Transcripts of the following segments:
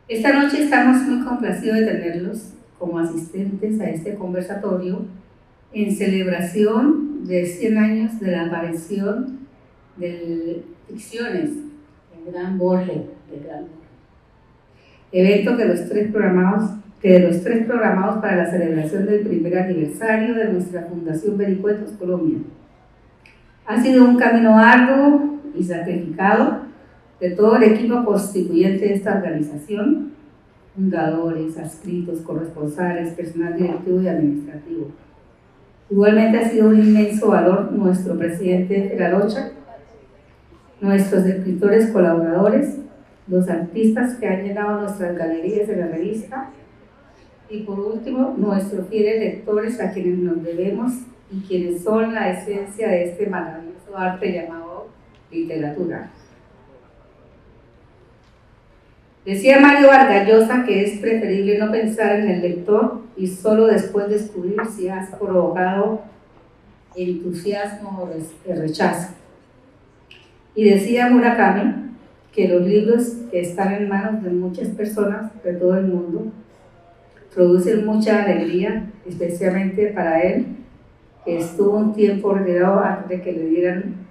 Esta noche estamos muy complacidos de tenerlos como asistentes a este conversatorio en celebración de 100 años de la aparición de Ficciones, el Gran Borges, evento que de los tres programados para la celebración del primer aniversario de nuestra Fundación Vericuetos Colombia. Ha sido un camino arduo y sacrificado de todo el equipo constituyente de esta organización, fundadores, adscritos, corresponsales, personal directivo y administrativo. Igualmente ha sido un inmenso valor nuestro presidente Ferarocha, nuestros escritores colaboradores, los artistas que han llenado nuestras galerías de la revista y por último nuestros fieles lectores a quienes nos debemos y quienes son la esencia de este maravilloso arte llamado literatura. Decía Mario Vargas Llosa que es preferible no pensar en el lector y solo después descubrir si has provocado entusiasmo o rechazo. Y decía Murakami que los libros que están en manos de muchas personas de todo el mundo producen mucha alegría, especialmente para él, que estuvo un tiempo retirado antes de que le dieran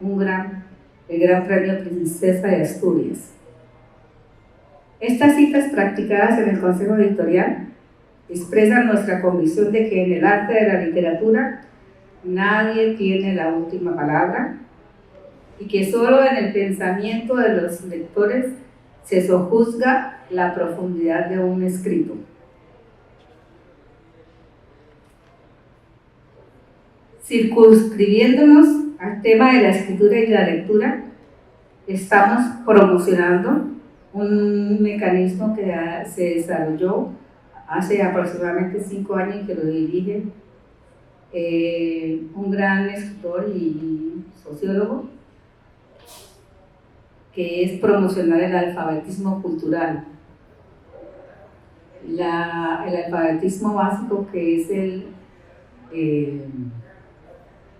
el Gran Premio Princesa de Asturias. Estas citas practicadas en el Consejo Editorial expresan nuestra convicción de que en el arte de la literatura nadie tiene la última palabra y que solo en el pensamiento de los lectores se sojuzga la profundidad de un escrito. Circunscribiéndonos al tema de la escritura y la lectura, estamos promocionando un mecanismo que se desarrolló hace aproximadamente 5 años y que lo dirige un gran escritor y sociólogo, que es promocionar el alfabetismo cultural. El alfabetismo básico, que es el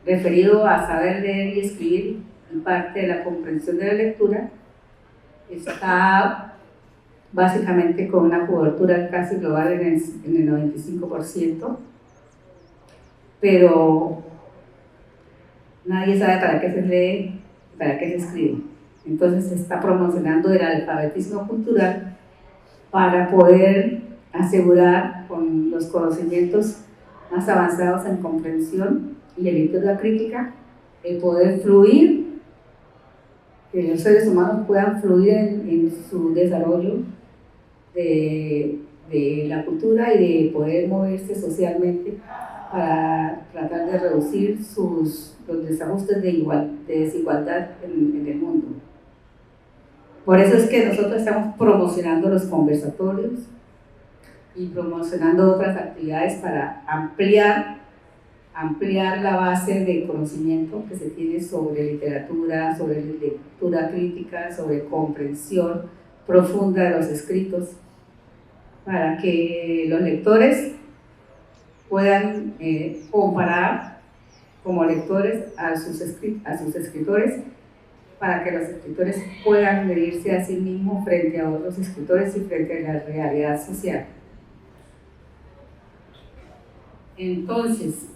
referido a saber leer y escribir y parte de la comprensión de la lectura, está básicamente con una cobertura casi global en el 95%, pero nadie sabe para qué se lee y para qué se escribe. Entonces se está promocionando el alfabetismo cultural para poder asegurar con los conocimientos más avanzados en comprensión y en lectura crítica el poder fluir, que los seres humanos puedan fluir en su desarrollo de la cultura y de poder moverse socialmente para tratar de reducir los desajustes de desigualdad en el mundo. Por eso es que nosotros estamos promocionando los conversatorios y promocionando otras actividades para ampliar la base de conocimiento que se tiene sobre literatura, sobre lectura crítica, sobre comprensión profunda de los escritos, para que los lectores puedan comparar como lectores a sus escritores, para que los escritores puedan medirse a sí mismos frente a otros escritores y frente a la realidad social. Entonces,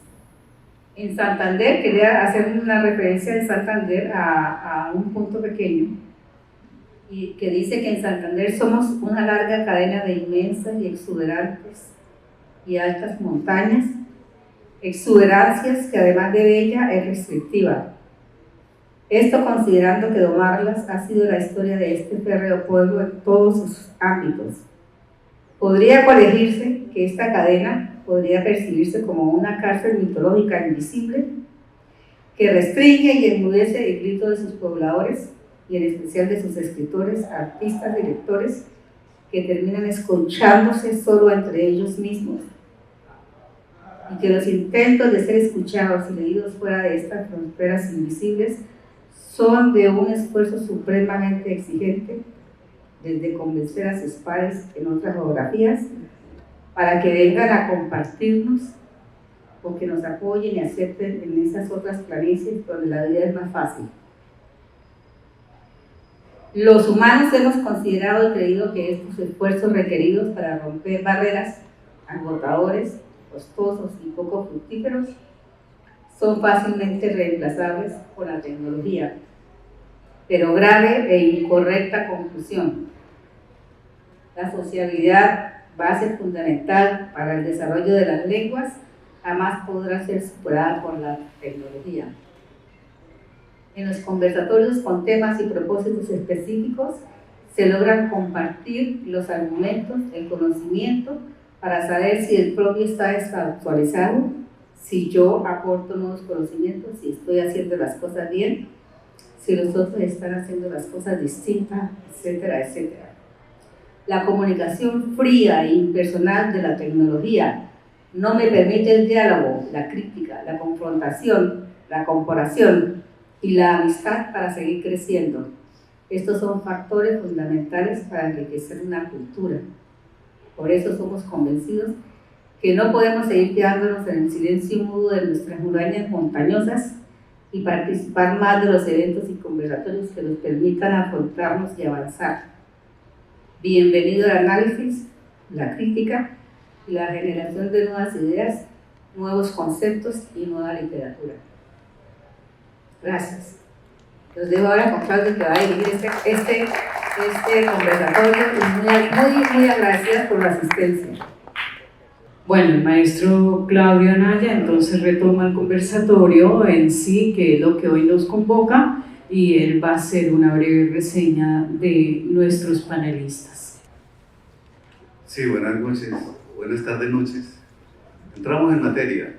en Santander, quería hacer una referencia de Santander a un punto pequeño, y que dice que en Santander somos una larga cadena de inmensas y exuberantes y altas montañas, exuberancias que además de bella es restrictiva. Esto considerando que domarlas ha sido la historia de este férreo pueblo en todos sus ámbitos. Podría colegirse que esta cadena podría percibirse como una cárcel mitológica invisible que restringe y enmudece el grito de sus pobladores y en especial de sus escritores, artistas y lectores que terminan escuchándose solo entre ellos mismos, y que los intentos de ser escuchados y leídos fuera de estas fronteras invisibles son de un esfuerzo supremamente exigente, desde convencer a sus pares en otras geografías para que vengan a compartirnos o que nos apoyen y acepten en esas otras planicies donde la vida es más fácil. Los humanos hemos considerado y creído que estos esfuerzos requeridos para romper barreras, agotadores, costosos y poco fructíferos, son fácilmente reemplazables por la tecnología. Pero grave e incorrecta conclusión. La sociabilidad, base fundamental para el desarrollo de las lenguas, jamás podrá ser superada por la tecnología. En los conversatorios con temas y propósitos específicos se logran compartir los argumentos, el conocimiento, para saber si el propio está desactualizado, si yo aporto nuevos conocimientos, si estoy haciendo las cosas bien, si los otros están haciendo las cosas distintas, etcétera, etcétera. La comunicación fría e impersonal de la tecnología no me permite el diálogo, la crítica, la confrontación, la comparación y la amistad para seguir creciendo. Estos son factores fundamentales para enriquecer una cultura. Por eso somos convencidos que no podemos seguir quedándonos en el silencio mudo de nuestras murallas montañosas y participar más de los eventos y conversatorios que nos permitan afrontarnos y avanzar. Bienvenido al análisis, la crítica y la generación de nuevas ideas, nuevos conceptos y nueva literatura. Gracias. Los dejo ahora con Claudio, que va a dirigir este conversatorio, y muy agradecida por la asistencia. Bueno, el maestro Claudio Anaya entonces retoma el conversatorio en sí, que es lo que hoy nos convoca, y él va a hacer una breve reseña de nuestros panelistas. Sí, buenas noches, buenas tardes, noches. Entramos en materia.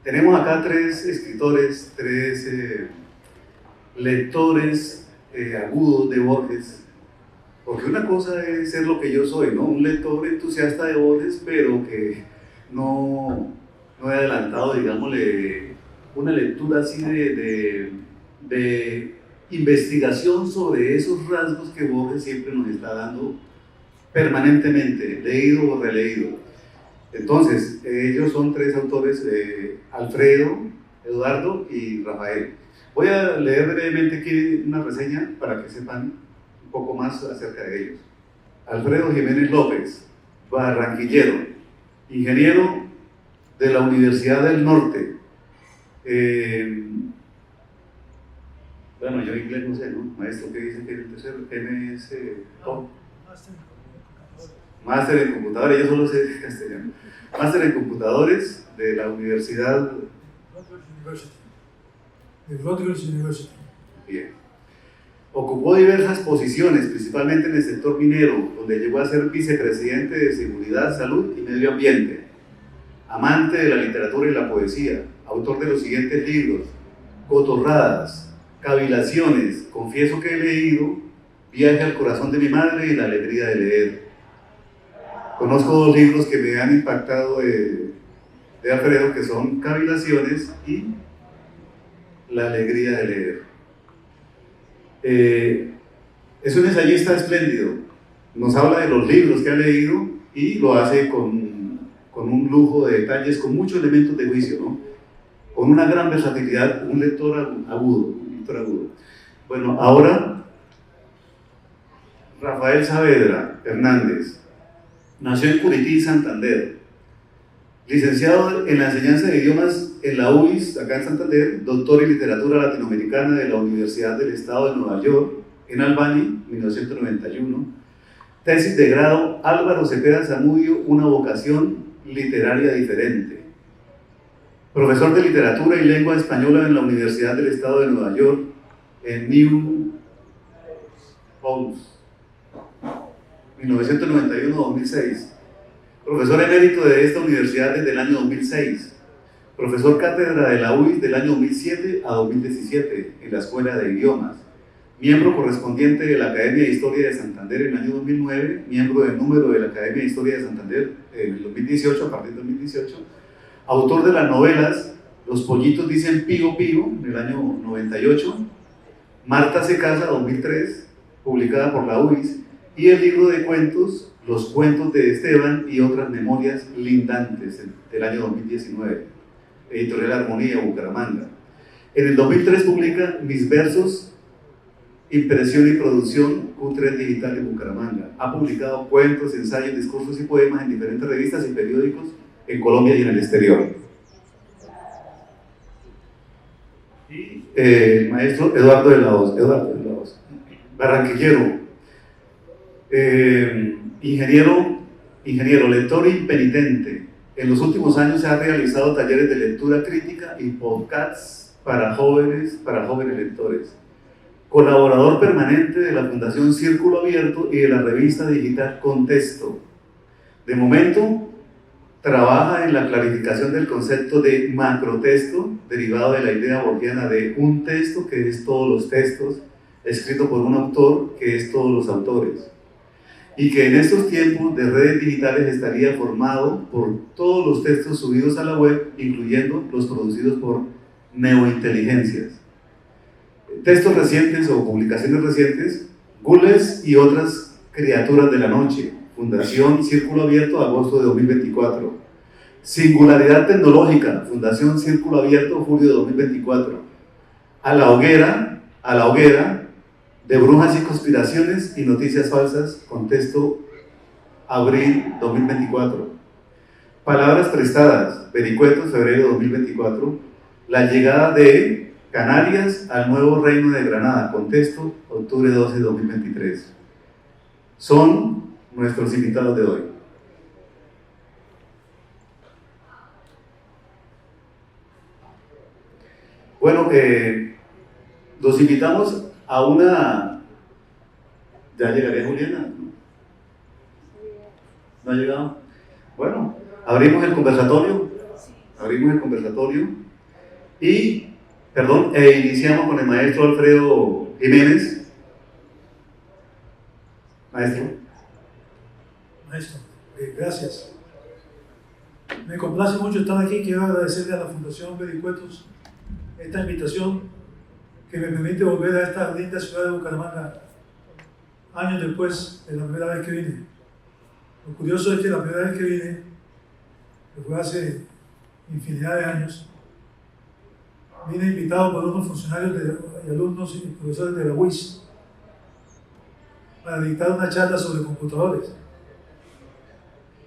Tenemos acá tres escritores, tres lectores agudos de Borges, porque una cosa es ser lo que yo soy, ¿no? Un lector entusiasta de Borges, pero que no he adelantado, digámosle, una lectura así de investigación sobre esos rasgos que Borges siempre nos está dando permanentemente, leído o releído. Entonces, ellos son tres autores, Alfredo, Eduardo y Rafael. Voy a leer brevemente aquí una reseña para que sepan un poco más acerca de ellos. Alfredo Jiménez López, barranquillero, ingeniero de la Universidad del Norte. Bueno, yo inglés no sé, ¿no? Maestro, ¿qué dice que es el tercero? MS... Oh. Máster en computadores, yo solo sé castellano. Máster en computadores de la Universidad... Rutgers University. Bien. Ocupó diversas posiciones, principalmente en el sector minero, donde llegó a ser vicepresidente de Seguridad, Salud y Medio Ambiente. Amante de la literatura y la poesía, autor de los siguientes libros: Cotorradas, Cavilaciones, Confieso que he leído, Viaje al corazón de mi madre y La alegría de leer. Conozco dos libros que me han impactado de Alfredo, que son Cavilaciones y La alegría de leer. Es un ensayista espléndido, nos habla de los libros que ha leído y lo hace con un lujo de detalles, con muchos elementos de juicio, ¿no? Con una gran versatilidad, un lector agudo. Bueno, ahora Rafael Saavedra Hernández nació en Curití, Santander, licenciado en la enseñanza de idiomas en la UIS, acá en Santander, doctor en literatura latinoamericana de la Universidad del Estado de Nueva York, en Albany, 1991, tesis de grado Álvaro Cepeda Zamudio, una vocación literaria diferente, profesor de literatura y lengua española en la Universidad del Estado de Nueva York, en New Paltz, 1991-2006, profesor emérito de esta universidad desde el año 2006, profesor cátedra de la UIS del año 2007 a 2017 en la Escuela de Idiomas, miembro correspondiente de la Academia de Historia de Santander en el año 2009, miembro del número de la Academia de Historia de Santander en el 2018, a partir del 2018, autor de las novelas Los pollitos dicen pío pío, en el año 98, Marta se casa, 2003, publicada por la UIS, y el libro de cuentos Los cuentos de Esteban y otras memorias lindantes, del año 2019, editorial Armonía, Bucaramanga. En el 2003 publica Mis versos impresión y producción Q3 Digital de Bucaramanga. Ha publicado cuentos, ensayos, discursos y poemas en diferentes revistas y periódicos en Colombia y en el exterior. Y maestro Eduardo de la Hoz, barranquillero, ingeniero, lector impenitente. En los últimos años se han realizado talleres de lectura crítica y podcasts para jóvenes lectores. Colaborador permanente de la Fundación Círculo Abierto y de la revista digital Contexto. De momento, trabaja en la clarificación del concepto de macrotexto, derivado de la idea borgiana de un texto que es todos los textos, escrito por un autor que es todos los autores, y que en estos tiempos de redes digitales estaría formado por todos los textos subidos a la web, incluyendo los producidos por neointeligencias. Textos recientes o publicaciones recientes, Gules y otras criaturas de la noche, Fundación Círculo Abierto, agosto de 2024. Singularidad tecnológica, Fundación Círculo Abierto, julio de 2024. A la hoguera, de brujas y conspiraciones y noticias falsas, Contexto, abril 2024. Palabras prestadas, Vericuetos, febrero 2024. La llegada de Canarias al nuevo reino de Granada, Contexto, octubre 12 de 2023. Son nuestros invitados de hoy. Bueno, los invitamos a una... ¿Ya llegaría Juliana? ¿No ha llegado? Bueno, abrimos el conversatorio y, iniciamos con el maestro Alfredo Jiménez. Maestro, gracias. Me complace mucho estar aquí. Quiero agradecerle a la Fundación Vericuetos esta invitación que me permite volver a esta linda ciudad de Bucaramanga años después de la primera vez que vine. Lo curioso es que la primera vez que vine, que fue hace infinidad de años, vine invitado por unos funcionarios y alumnos y profesores de la UIS para dictar una charla sobre computadores.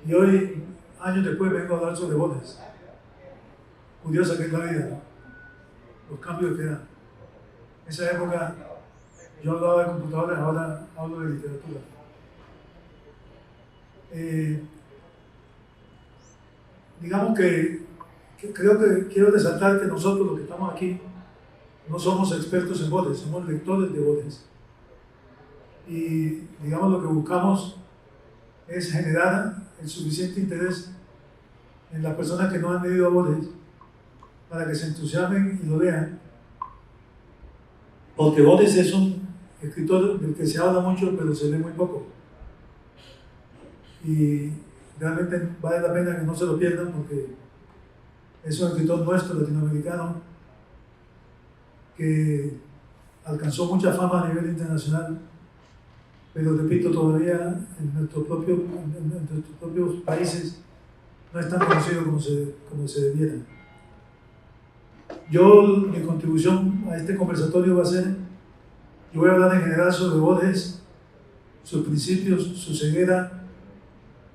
Y hoy, años después, vengo a hablar sobre voces. Curiosa que es la vida, ¿no? Los cambios que dan. En esa época yo hablaba de computadores, ahora hablo de literatura. Digamos que creo que quiero resaltar que nosotros los que estamos aquí no somos expertos en voces, somos lectores de voces. Y digamos lo que buscamos es generar el suficiente interés en las personas que no han leído voces para que se entusiasmen y lo lean. Porque Borges es un escritor del que se habla mucho, pero se lee muy poco. Y realmente vale la pena que no se lo pierdan, porque es un escritor nuestro, latinoamericano, que alcanzó mucha fama a nivel internacional, pero repito, todavía en nuestros propios países no es tan conocido como se debiera. Mi contribución a este conversatorio va a ser, yo voy a hablar en general sobre Borges, sus principios, su ceguera,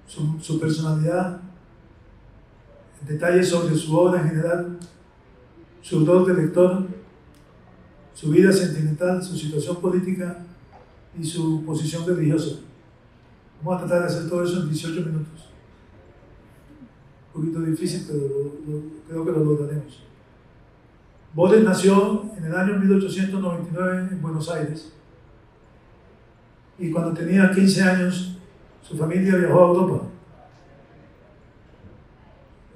su personalidad, detalles sobre su obra en general, su rol de lector, su vida sentimental, su situación política y su posición religiosa. Vamos a tratar de hacer todo eso en 18 minutos. Un poquito difícil, pero creo que lo lograremos. Borges nació en el año 1899 en Buenos Aires, y cuando tenía 15 años su familia viajó a Europa.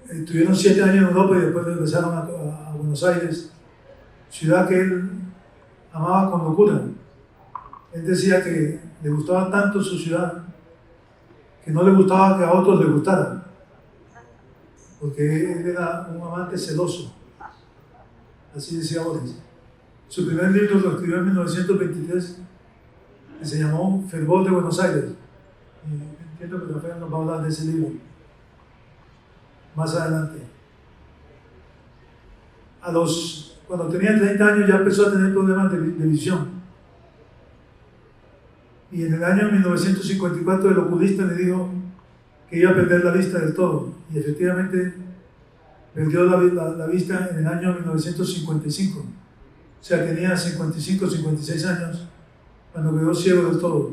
Estuvieron 7 años en Europa y después regresaron a Buenos Aires, ciudad que él amaba con locura. Él decía que le gustaba tanto su ciudad que no le gustaba que a otros les gustara, porque él era un amante celoso. Así decía Borges. Su primer libro lo escribió en 1923, que se llamó Fervor de Buenos Aires. Y entiendo que Rafael nos va a hablar de ese libro más adelante. Cuando tenía 30 años ya empezó a tener problemas de visión. y en el año 1954 el oculista le dijo que iba a perder la vista del todo, y efectivamente perdió la vista en el año 1955, o sea, tenía 55, 56 años cuando quedó ciego del todo.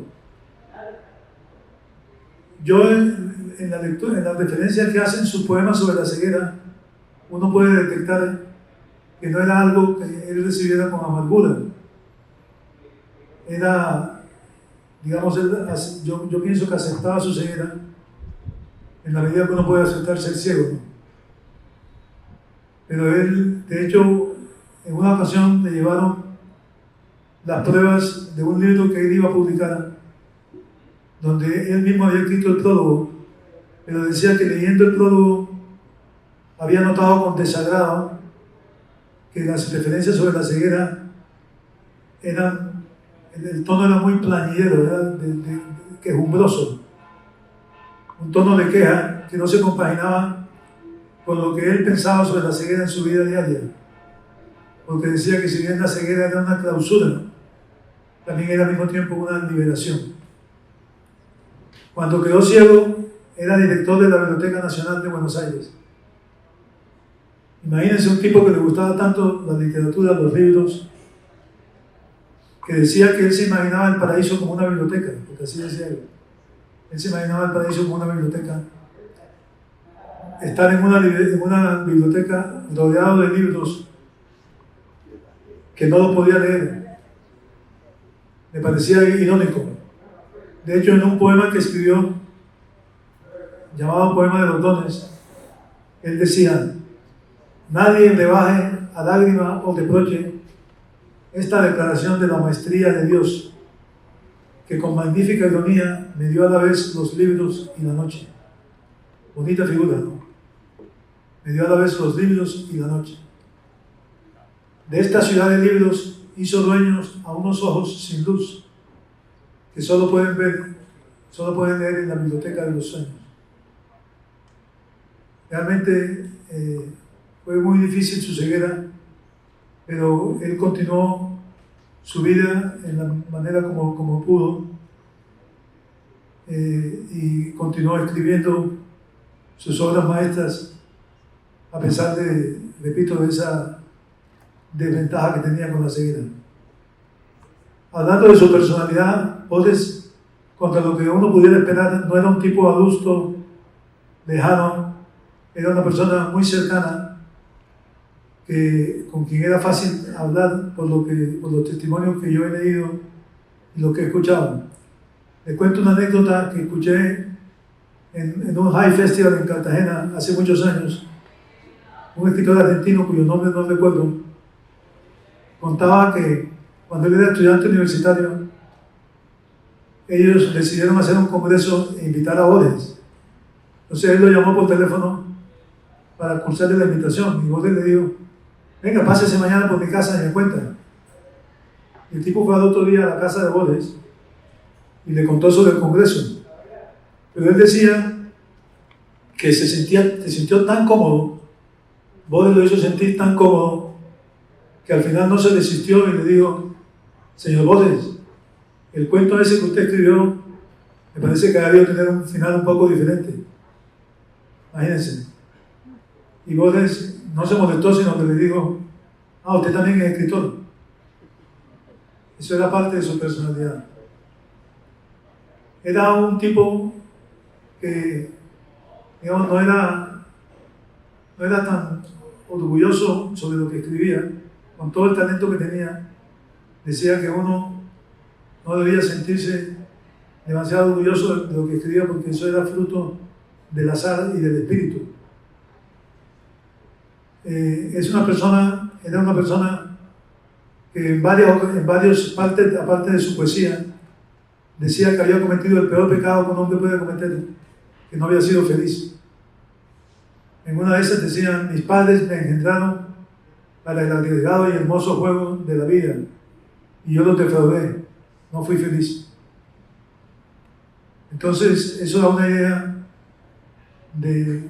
Yo en la lectura, en las referencias que hacen sus poemas sobre la ceguera, uno puede detectar que no era algo que él recibiera con amargura. Era, digamos, yo pienso que aceptaba su ceguera en la medida que uno puede aceptar ser ciego, ¿no? Pero él, de hecho, en una ocasión le llevaron las pruebas de un libro que él iba a publicar, donde él mismo había escrito el prólogo, pero decía que leyendo el prólogo había notado con desagrado que las referencias sobre la ceguera eran, el tono era muy plañidero, era de quejumbroso, un tono de queja que no se compaginaba con lo que él pensaba sobre la ceguera en su vida diaria, porque decía que si bien la ceguera era una clausura, también era al mismo tiempo una liberación. Cuando quedó ciego, era director de la Biblioteca Nacional de Buenos Aires. Imagínense un tipo que le gustaba tanto la literatura, los libros, que decía que él se imaginaba el paraíso como una biblioteca, porque así decía él. Él se imaginaba el paraíso como una biblioteca. Estar en una biblioteca rodeado de libros que no los podía leer. Me parecía irónico. De hecho, en un poema que escribió, llamado Poema de los Dones, él decía: nadie le baje a lágrima o reproche esta declaración de la maestría de Dios, que con magnífica ironía me dio a la vez los libros y la noche. Bonita figura, ¿no? Me dio a la vez los libros y la noche. De esta ciudad de libros hizo dueños a unos ojos sin luz, que solo pueden leer en la biblioteca de los sueños. Realmente fue muy difícil su ceguera, pero él continuó su vida en la manera como pudo, y continuó escribiendo sus obras maestras a pesar de, repito, de esa desventaja que tenía con la ceguera. Hablando de su personalidad, Borges, contra lo que uno pudiera esperar, no era un tipo adusto, lejano, era una persona muy cercana, con quien era fácil hablar por los testimonios que yo he leído y lo que he escuchado. Les cuento una anécdota que escuché en un High Festival en Cartagena hace muchos años. Un escritor argentino cuyo nombre no recuerdo contaba que cuando él era estudiante universitario, ellos decidieron hacer un congreso e invitar a Borges. Entonces él lo llamó por teléfono para cursarle la invitación, y Borges le dijo: venga, pásese mañana por mi casa y me cuenta. Y el tipo fue al otro día a la casa de Borges y le contó sobre el congreso. Pero él decía que se sintió tan cómodo, Borges lo hizo sentir tan cómodo, que al final no se resistió y le dijo: señor Borges, el cuento ese que usted escribió me parece que ha debido tener un final un poco diferente. Imagínense. Y Borges no se molestó, sino que le dijo: ah, usted también es escritor. Eso era parte de su personalidad. Era un tipo que, digamos, no era tan orgulloso sobre lo que escribía, con todo el talento que tenía. Decía que uno no debía sentirse demasiado orgulloso de lo que escribía, porque eso era fruto del azar y del espíritu. Era una persona que en varias partes, aparte de su poesía, decía que había cometido el peor pecado que un hombre puede cometer, que no había sido feliz. En una de esas decía: mis padres me engendraron para el arriesgado y hermoso juego de la vida, y yo los defraudé, no fui feliz. Entonces, eso da una idea de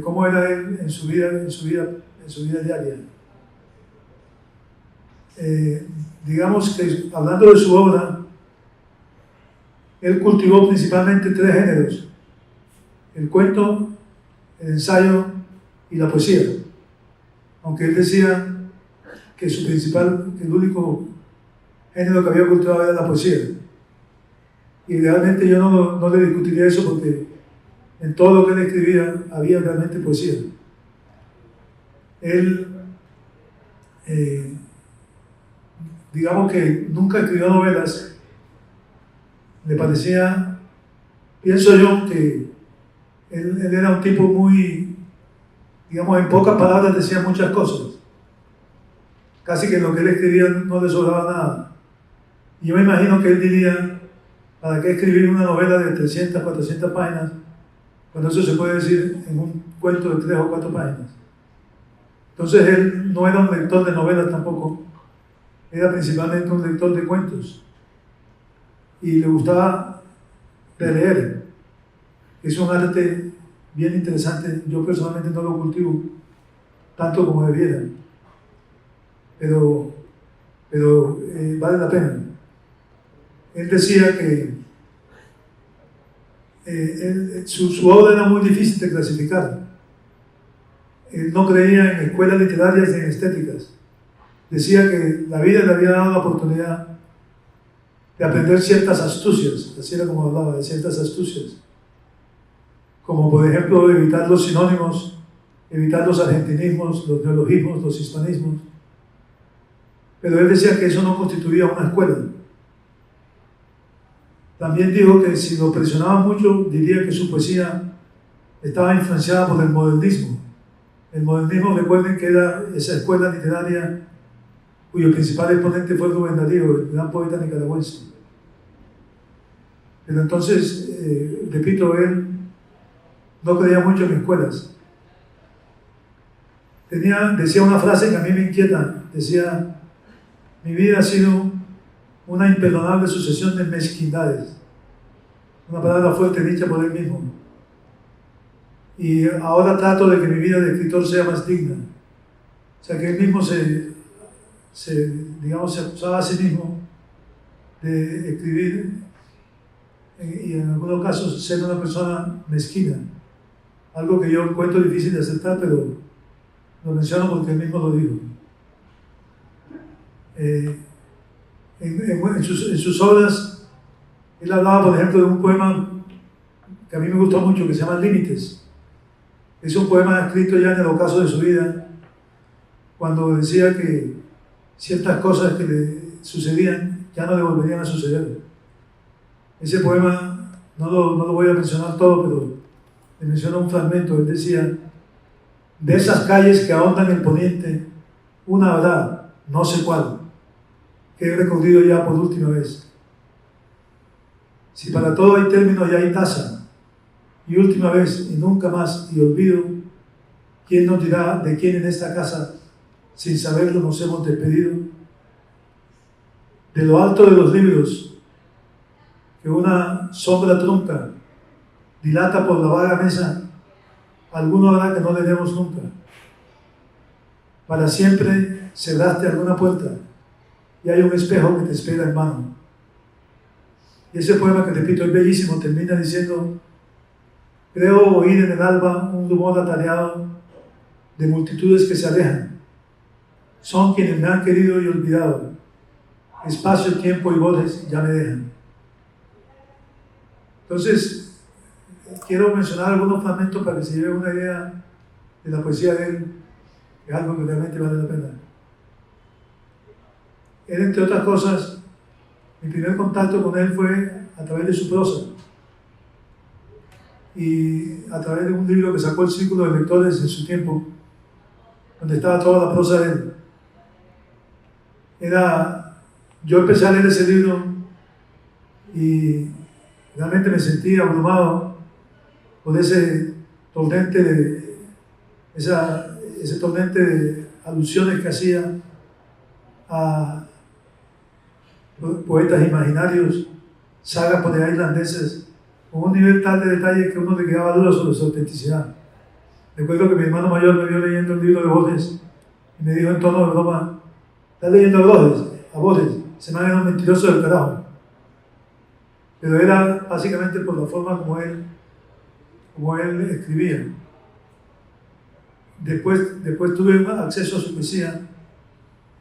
cómo era él en su vida diaria. Digamos que, hablando de su obra, Él cultivó principalmente 3 géneros: el cuento, el ensayo y la poesía. Aunque él decía que que el único género que había cultivado era la poesía. Y realmente yo no le discutiría eso, porque en todo lo que él escribía había realmente poesía. Él, digamos que nunca escribió novelas. Me parecía, pienso yo, que él era un tipo muy, digamos, en pocas palabras decía muchas cosas. Casi que lo que él escribía no le sobraba nada. Y yo me imagino que él diría: ¿para qué escribir una novela de 300, 400 páginas cuando eso se puede decir en un cuento de 3 o 4 páginas? Entonces él no era un lector de novelas tampoco, era principalmente un lector de cuentos. Y le gustaba releer. Es un arte bien interesante. Yo personalmente no lo cultivo tanto como debiera, pero vale la pena. Él decía que su obra era muy difícil de clasificar. Él no creía en escuelas literarias ni en estéticas. Decía que la vida le había dado la oportunidad de aprender ciertas astucias, así era como hablaba, de ciertas astucias, como por ejemplo evitar los sinónimos, evitar los argentinismos, los neologismos, los hispanismos. Pero él decía que eso no constituía una escuela. También dijo que si lo presionaba mucho, diría que su poesía estaba influenciada por el modernismo. El modernismo, recuerden que era esa escuela literaria cuyo principal exponente fue Rubén Darío, el gran poeta nicaragüense. Pero entonces, repito, él no creía mucho en escuelas. Decía una frase que a mí me inquieta, decía: mi vida ha sido una imperdonable sucesión de mezquindades. Una palabra fuerte dicha por él mismo. Y ahora trato de que mi vida de escritor sea más digna. O sea, que él mismo se acusaba a sí mismo de escribir y en algunos casos ser una persona mezquina. Algo que yo encuentro difícil de aceptar, pero lo menciono porque él mismo lo dijo. En sus obras, él hablaba, por ejemplo, de un poema que a mí me gustó mucho, que se llama Límites. Es un poema escrito ya en el ocaso de su vida, cuando decía que ciertas cosas que le sucedían ya no le volverían a suceder. Ese poema, no lo voy a mencionar todo, pero le menciono un fragmento. Él decía: de esas calles que ahondan el poniente, una habrá, no sé cuál, que he recorrido ya por última vez. Si para todo hay término y hay tasa, y última vez y nunca más y olvido, ¿quién nos dirá de quién en esta casa, sin saberlo, nos hemos despedido? De lo alto de los libros, que una sombra trunca dilata por la vaga mesa, alguno habrá que no le demos nunca. Para siempre cerraste alguna puerta y hay un espejo que te espera en mano. Y ese poema, que repito, es bellísimo, termina diciendo: creo oír en el alba un rumor atareado de multitudes que se alejan. Son quienes me han querido y olvidado. Espacio, tiempo y voces ya me dejan. Entonces, quiero mencionar algunos fragmentos para que se lleve una idea de la poesía de él, que es algo que realmente vale la pena. Él, entre otras cosas, mi primer contacto con él fue a través de su prosa y a través de un libro que sacó el Círculo de Lectores en su tiempo, donde estaba toda la prosa de él. Yo empecé a leer ese libro y realmente me sentí abrumado por ese torrente de alusiones que hacía a poetas imaginarios, sagas por ahí irlandeses, con un nivel tal de detalle que uno le quedaba duda sobre su autenticidad. Recuerdo que mi hermano mayor me vio leyendo el libro de Borges y me dijo en tono de broma: ¿estás leyendo a Borges? Se me ha ido un mentiroso del carajo. pero era básicamente por la forma como él escribía. Después tuve acceso a su poesía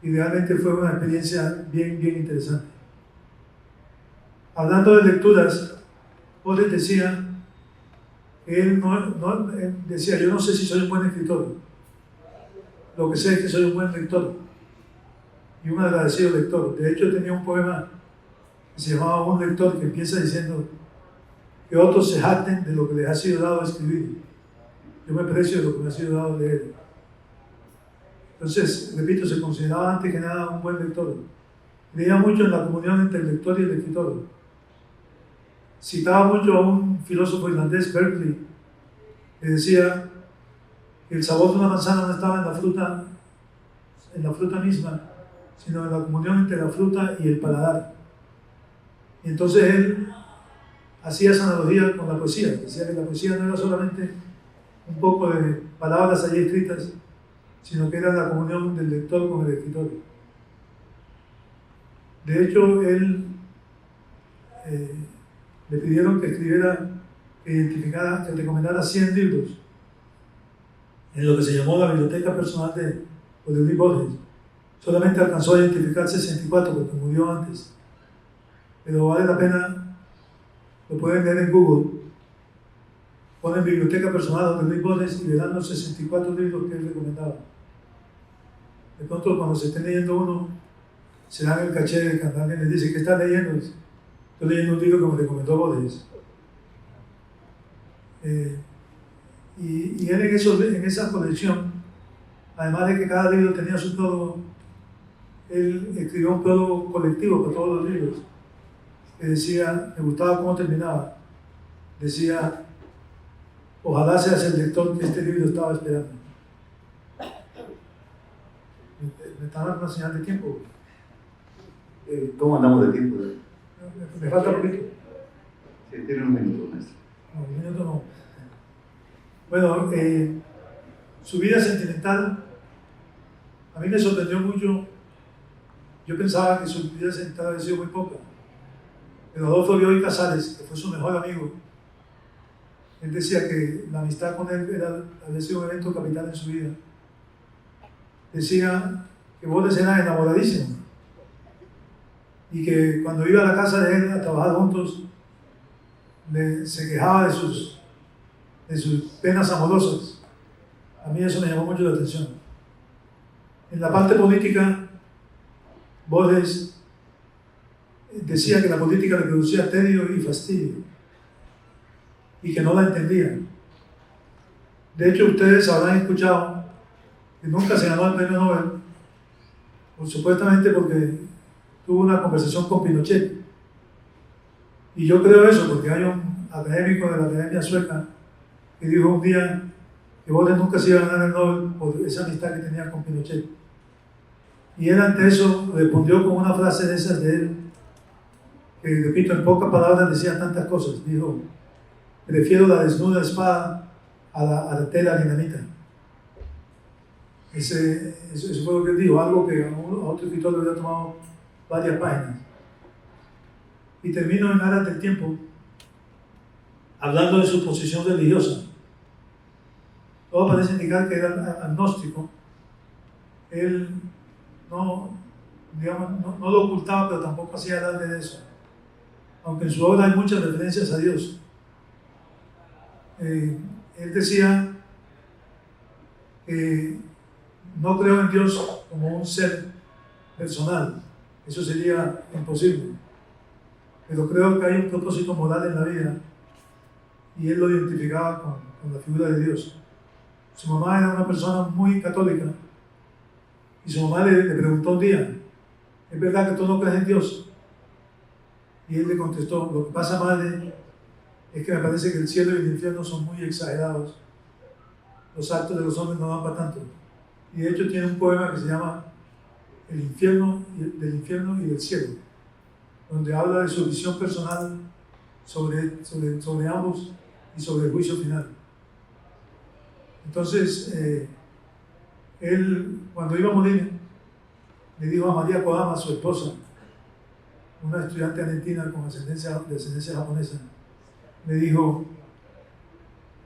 y realmente fue una experiencia bien interesante. Hablando de lecturas, Borges decía que él decía, yo no sé si soy un buen escritor, lo que sé es que soy un buen lector y un agradecido lector. De hecho, tenía un poema que se llamaba Un lector, que empieza diciendo que otros se jacten de lo que les ha sido dado a escribir. Yo me precio de lo que me ha sido dado a leer. Entonces, repito, se consideraba antes que nada un buen lector. Leía mucho en la comunión entre el lector y el escritor. Citaba mucho a un filósofo irlandés, Berkeley, que decía que el sabor de una manzana no estaba en la fruta misma, sino en la comunión entre la fruta y el paladar. Y entonces él hacía esa analogía con la poesía. Decía que la poesía no era solamente un poco de palabras allí escritas, sino que era la comunión del lector con el escritor. De hecho, él le pidieron que escribiera, que identificara, que recomendara 100 libros en lo que se llamó la biblioteca personal de Luis Borges. Solamente alcanzó a identificar 64 porque murió antes. Pero vale la pena, lo pueden leer en Google. Ponen biblioteca personal de Luis Borges y verán los 64 libros que él recomendaba. De pronto, cuando se esté leyendo uno, se dan el caché de que alguien les dice, ¿qué está leyendo? Estoy leyendo un libro que me recomendó Borges. Y él en esa colección, además de que cada libro tenía su prólogo, él escribió un prólogo colectivo para todos los libros, que decía, me gustaba cómo terminaba, decía, ojalá seas el lector que este libro estaba esperando. ¿Me está dando una señal de tiempo? ¿Cómo andamos de tiempo? Me falta poquito. Sí, tiene un minuto, maestro. No, un minuto no. Bueno, su vida sentimental a mí me sorprendió mucho. Yo pensaba que su vida sentimental había sido muy poca. Pero Adolfo Bioy Casares, que fue su mejor amigo, él decía que la amistad con él había sido un evento capital en su vida. Decía que Borges era enamoradísimo y que cuando iba a la casa de él a trabajar juntos se quejaba de sus penas amorosas. A mí eso me llamó mucho la atención. En la parte política, Borges decía que la política le producía tedio y fastidio y que no la entendía. De hecho, ustedes habrán escuchado que nunca se ganó el premio Nobel, supuestamente porque tuvo una conversación con Pinochet. Y yo creo eso porque hay un académico de la Academia Sueca que dijo un día que Borges nunca se iba a ganar el Nobel por esa amistad que tenía con Pinochet. Y él ante eso respondió con una frase de esas de él, que repito, en pocas palabras decía tantas cosas. Dijo, prefiero la desnuda espada a la artera dinamita. Eso fue lo que él dijo, algo que a otro escritor le había tomado varias páginas. Y termino en aras del tiempo hablando de su posición religiosa. Todo parece indicar que era agnóstico. Él no lo ocultaba, pero tampoco hacía alarde de eso. Aunque en su obra hay muchas referencias a Dios. Él decía que no creo en Dios como un ser personal. Eso sería imposible. Pero creo que hay un propósito moral en la vida y él lo identificaba con la figura de Dios. Su mamá era una persona muy católica y su mamá le preguntó un día, ¿es verdad que tú no crees en Dios? Y él le contestó, lo que pasa, madre, es que me parece que el cielo y el infierno son muy exagerados. Los actos de los hombres no van para tanto. Y de hecho tiene un poema que se llama El infierno, del infierno y del cielo, donde habla de su visión personal sobre ambos y sobre el juicio final. Entonces, él, cuando iba a morir, le dijo a María Kodama, su esposa, una estudiante argentina con de ascendencia japonesa, me dijo,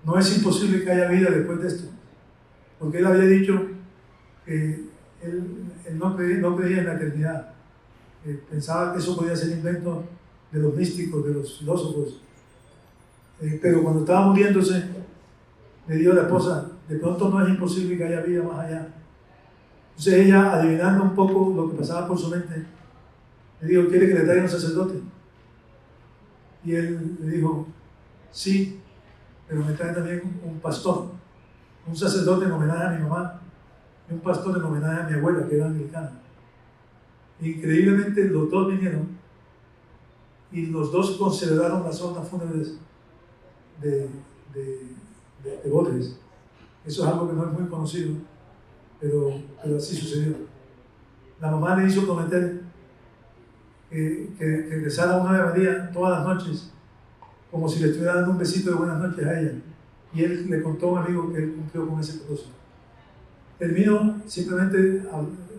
no es imposible que haya vida después de esto, porque él había dicho que él no creía en la eternidad, pensaba que eso podía ser invento de los místicos, de los filósofos, pero cuando estaba muriéndose, le dijo a la esposa, de pronto no es imposible que haya vida más allá. Entonces ella, adivinando un poco lo que pasaba por su mente, le dijo, ¿quiere que le traiga un sacerdote? Y él le dijo, sí, pero me trae también un pastor, un sacerdote en homenaje a mi mamá y un pastor en homenaje a mi abuela, que era anglicana. Increíblemente los dos vinieron y los dos consideraron las honras fúnebres de Borges. Eso es algo que no es muy conocido, pero así sucedió. La mamá le hizo prometer que rezara una Ave María todas las noches, como si le estuviera dando un besito de buenas noches a ella. Y él le contó a un amigo que él cumplió con ese propósito. Termino simplemente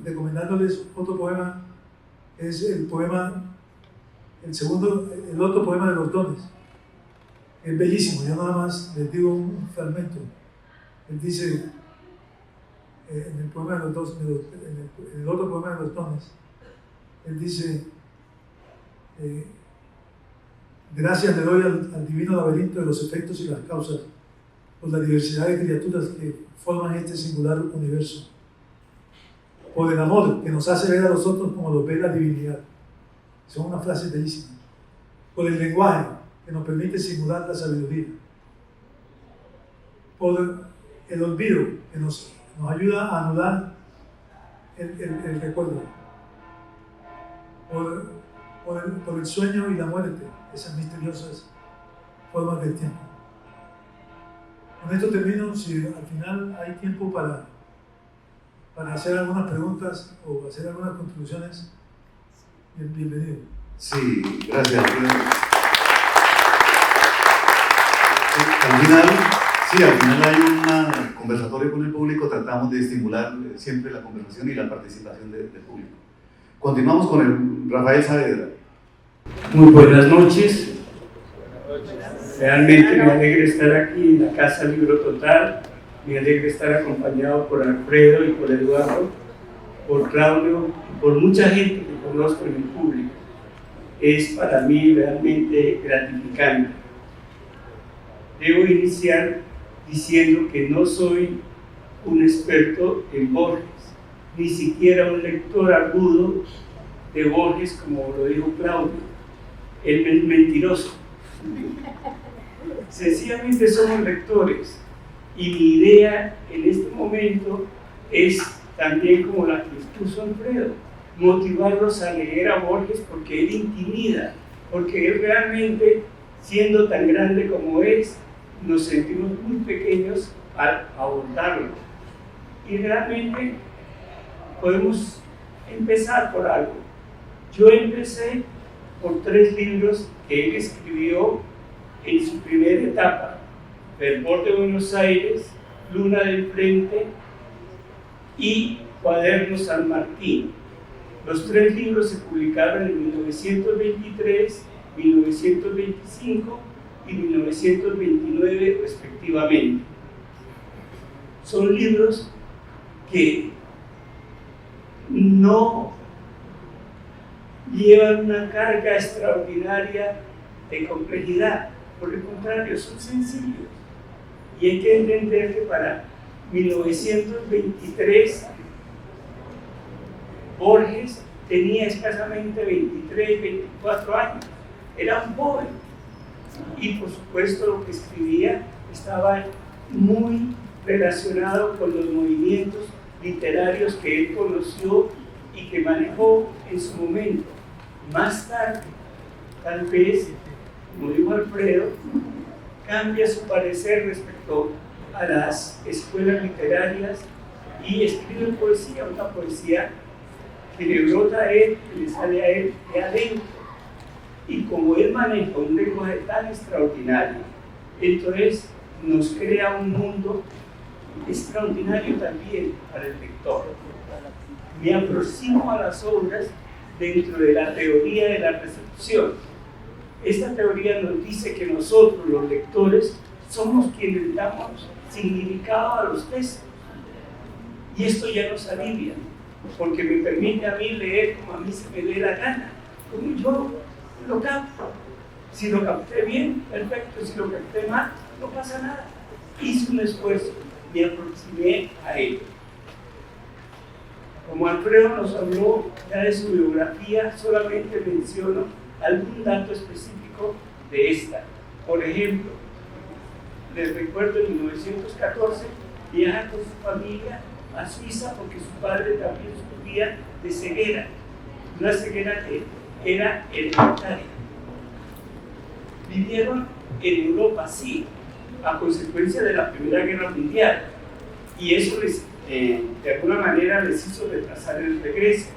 recomendándoles otro poema, es el otro poema de los dones. Es bellísimo, yo nada más les digo un fragmento. Él dice, en el poema de los dos, en el otro poema de los dones, él dice, gracias le doy al divino laberinto de los efectos y las causas por la diversidad de criaturas que forman este singular universo, por el amor que nos hace ver a los otros como los ve la divinidad. Son unas frases bellísimas. Por el lenguaje que nos permite simular la sabiduría, por el olvido que nos ayuda a anular el recuerdo, por el sueño y la muerte, esas misteriosas formas del tiempo. Con esto termino. Si al final hay tiempo para hacer algunas preguntas o hacer algunas contribuciones, bienvenido. Sí, gracias. Al final hay un conversatorio con el público, tratamos de estimular siempre la conversación y la participación del público. Continuamos con el Rafael Saavedra. Muy buenas noches. Realmente me alegra estar aquí en la Casa Libro Total, me alegra estar acompañado por Alfredo y por Eduardo, por Claudio, por mucha gente que conozco en el público. Es para mí realmente gratificante. Debo iniciar diciendo que no soy un experto en Borges, ni siquiera un lector agudo de Borges, como lo dijo Claudio. Él es mentiroso. Sencillamente somos lectores y mi idea en este momento es también como la que expuso Alfredo, motivarlos a leer a Borges porque él intimida, porque él realmente, siendo tan grande como es, nos sentimos muy pequeños al abordarlo. Y realmente podemos empezar por algo. Yo empecé por 3 libros que él escribió en su primera etapa: Fervor de Buenos Aires, Luna del Frente y Cuaderno San Martín. Los 3 libros se publicaron en 1923, 1925 y 1929 respectivamente. Son libros que no llevan una carga extraordinaria de complejidad, por el contrario, son sencillos. Y hay que entender que para 1923 Borges tenía escasamente 23, 24 años, era un joven. Y por supuesto lo que escribía estaba muy relacionado con los movimientos literarios que él conoció y que manejó en su momento. Más tarde, tal vez, como dijo Alfredo, cambia su parecer respecto a las escuelas literarias y escribe poesía, una poesía que le brota a él, que le sale a él de adentro. Y como él maneja un lenguaje tan extraordinario, entonces nos crea un mundo extraordinario también para el lector. Me aproximo a las obras dentro de la teoría de la recepción. Esta teoría nos dice que nosotros, los lectores, somos quienes damos significado a los textos. Y esto ya nos alivia, porque me permite a mí leer como a mí se me dé la gana, como yo lo capto. Si lo capté bien, perfecto. Si lo capté mal, no pasa nada. Hice un esfuerzo, me aproximé a ello. Como Alfredo nos habló ya de su biografía, solamente menciono algún dato específico de esta. Por ejemplo, les recuerdo en 1914 viaja con su familia a Suiza porque su padre también sufría de ceguera, una ceguera que era hereditaria. Vivieron en Europa, sí, a consecuencia de la Primera Guerra Mundial, y eso les, de alguna manera les hizo retrasar el regreso.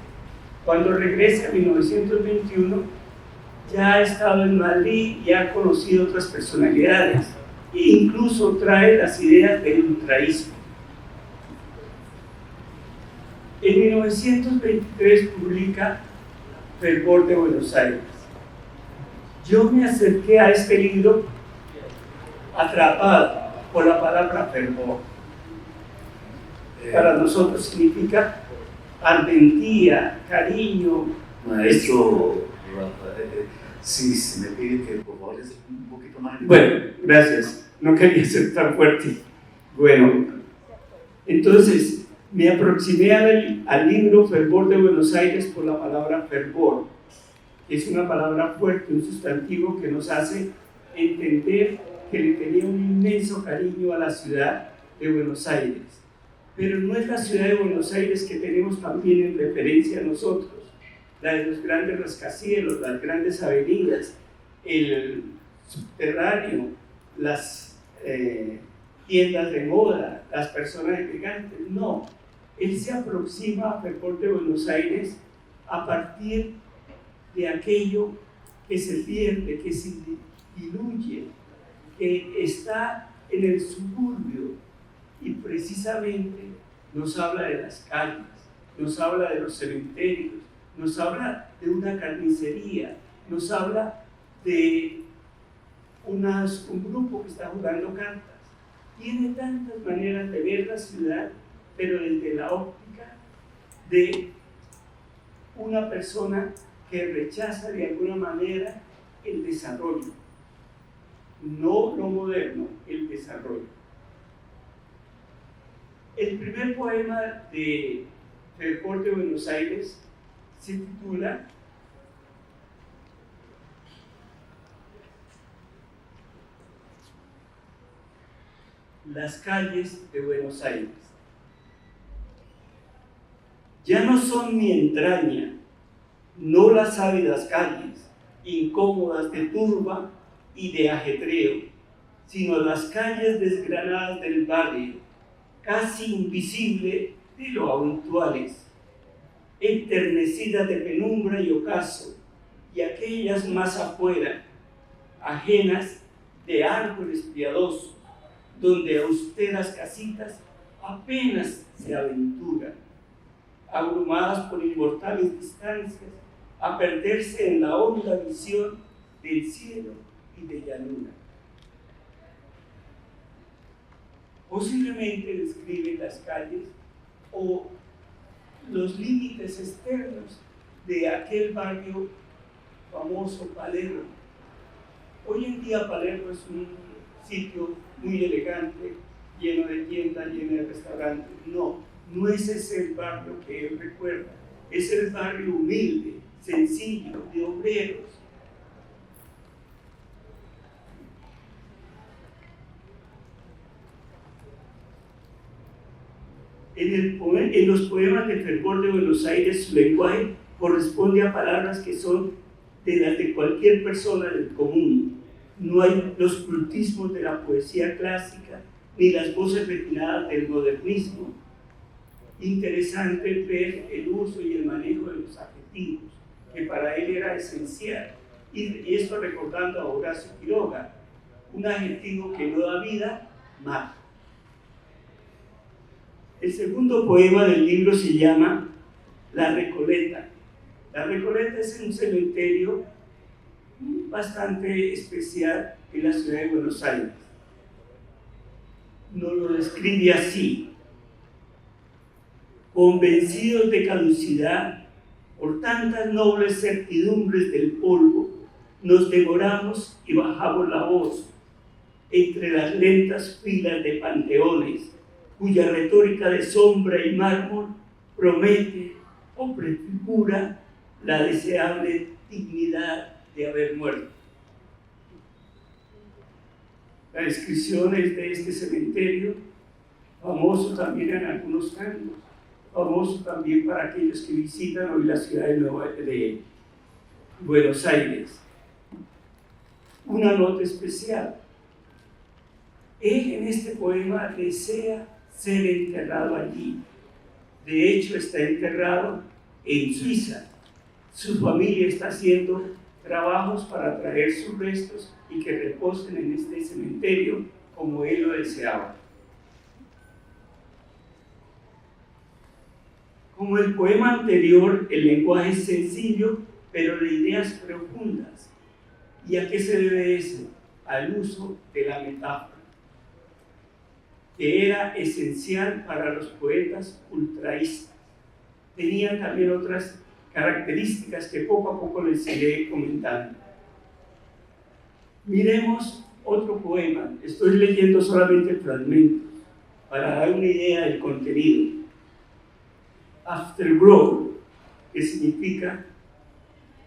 Cuando regresa en 1921, ya ha estado en Madrid y ha conocido otras personalidades, e incluso trae las ideas del ultraísmo. En 1923 publica Fervor de Buenos Aires. Yo me acerqué a este libro atrapado por la palabra fervor. Para nosotros significa ardentía, cariño. Maestro, sí, se me pide que por favor les un poquito más. Bueno, gracias. No quería ser tan fuerte. Bueno, entonces me aproximé al libro Fervor de Buenos Aires por la palabra fervor. Es una palabra fuerte, un sustantivo que nos hace entender que le tenía un inmenso cariño a la ciudad de Buenos Aires. Pero no es la ciudad de Buenos Aires que tenemos también en referencia a nosotros, la de los grandes rascacielos, las grandes avenidas, el subterráneo, las tiendas de moda, las personas elegantes. No, él se aproxima a Fervor de Buenos Aires a partir de aquello que se pierde, que se diluye, que está en el suburbio, y precisamente nos habla de las calles, nos habla de los cementerios, nos habla de una carnicería, nos habla de un grupo que está jugando cartas. Tiene tantas maneras de ver la ciudad, pero desde la óptica de una persona que rechaza de alguna manera el desarrollo, no lo moderno, el desarrollo. El primer poema de Fervor de Buenos Aires se titula Las calles de Buenos Aires. Ya no son mi entraña, no las ávidas calles, incómodas de turba y de ajetreo, sino las calles desgranadas del barrio, casi invisible de lo habituales, enternecidas de penumbra y ocaso, y aquellas más afuera, ajenas de árboles piadosos, donde austeras casitas apenas se aventuran, abrumadas por inmortales distancias, a perderse en la honda visión del cielo y de llanura. Posiblemente describe las calles o los límites externos de aquel barrio famoso, Palermo. Hoy en día Palermo es un sitio muy elegante, lleno de tiendas, lleno de restaurantes. No es ese el barrio que él recuerda. Es el barrio humilde, sencillo, de obreros. En los poemas de Fervor de Buenos Aires, su lenguaje corresponde a palabras que son de las de cualquier persona del común. No hay los cultismos de la poesía clásica, ni las voces refinadas del modernismo. Interesante ver el uso y el manejo de los adjetivos, que para él era esencial. Y esto recordando a Horacio Quiroga, un adjetivo que no da vida, mata. El segundo poema del libro se llama La Recoleta. La Recoleta es un cementerio bastante especial en la ciudad de Buenos Aires. Nos lo describe así: convencidos de caducidad por tantas nobles certidumbres del polvo, nos devoramos y bajamos la voz entre las lentas filas de panteones, cuya retórica de sombra y mármol promete o prefigura la deseable dignidad de haber muerto. Las descripciones de este cementerio, famoso también en algunos campos, famoso también para aquellos que visitan hoy la ciudad de Buenos Aires. Una nota especial: él en este poema desea ser enterrado allí. De hecho, está enterrado en Suiza. Su familia está haciendo trabajos para traer sus restos y que reposen en este cementerio como él lo deseaba. Como el poema anterior, el lenguaje es sencillo, pero de ideas profundas. ¿Y a qué se debe eso? Al uso de la metáfora, que era esencial para los poetas ultraístas. Tenían también otras características que poco a poco les iré comentando. Miremos otro poema. Estoy leyendo solamente fragmentos para dar una idea del contenido. Afterglow, que significa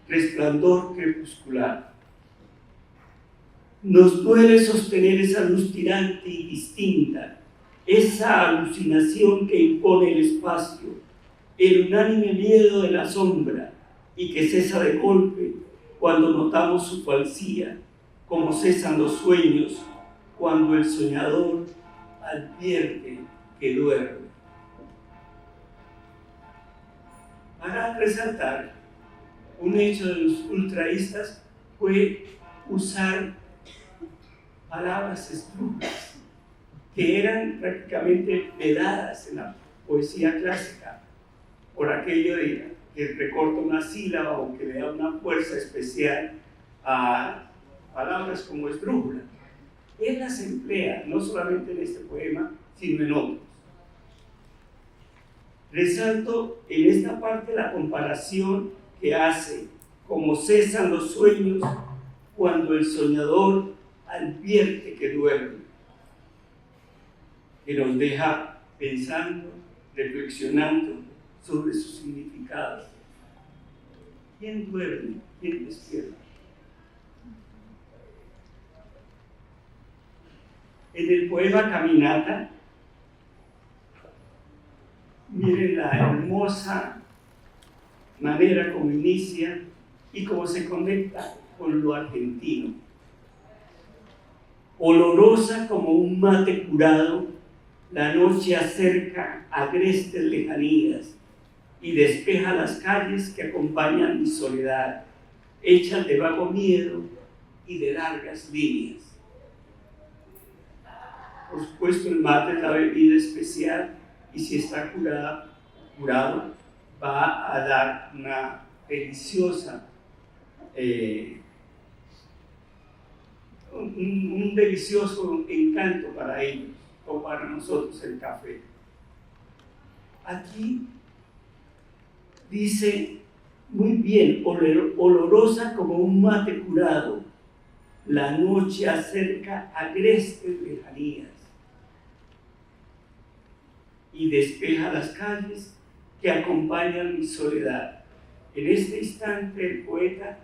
resplandor crepuscular. Nos duele sostener esa luz tirante y distinta, esa alucinación que impone el espacio, el unánime miedo de la sombra, y que cesa de golpe cuando notamos su falsía, como cesan los sueños cuando el soñador advierte que duerme. Para resaltar, un hecho de los ultraístas fue usar palabras esdrújulas que eran prácticamente vedadas en la poesía clásica, por aquello de que recorta una sílaba o que le da una fuerza especial a palabras como esdrújula. Él las emplea no solamente en este poema, sino en otros. Resalto en esta parte la comparación que hace, como cesan los sueños cuando el soñador advierte que duerme, que nos deja pensando, reflexionando sobre su significado. ¿Quién duerme? ¿Quién despierta? En el poema Caminata, miren la hermosa manera como inicia y cómo se conecta con lo argentino. Olorosa como un mate curado, la noche acerca agrestes lejanías y despeja las calles que acompañan mi soledad, hechas de vago miedo y de largas líneas. Por supuesto, el mate es la bebida especial y si está curado, va a dar una deliciosa, un delicioso encanto para ellos, o para nosotros el café. Aquí dice muy bien, olorosa como un mate curado, la noche acerca agrestes lejanías y despeja las calles que acompañan mi soledad. En este instante el poeta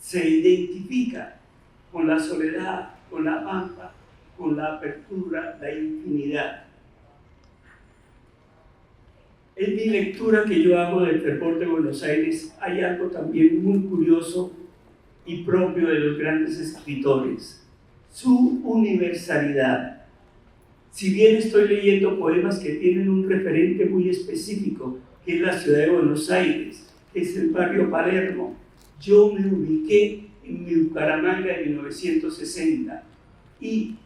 se identifica con la soledad, con la pampa, con la apertura, la infinidad. En mi lectura que yo hago del fervor de Buenos Aires hay algo también muy curioso y propio de los grandes escritores: su universalidad. Si bien estoy leyendo poemas que tienen un referente muy específico, que es la ciudad de Buenos Aires, que es el barrio Palermo, yo me ubiqué en mi Bucaramanga de 1960 y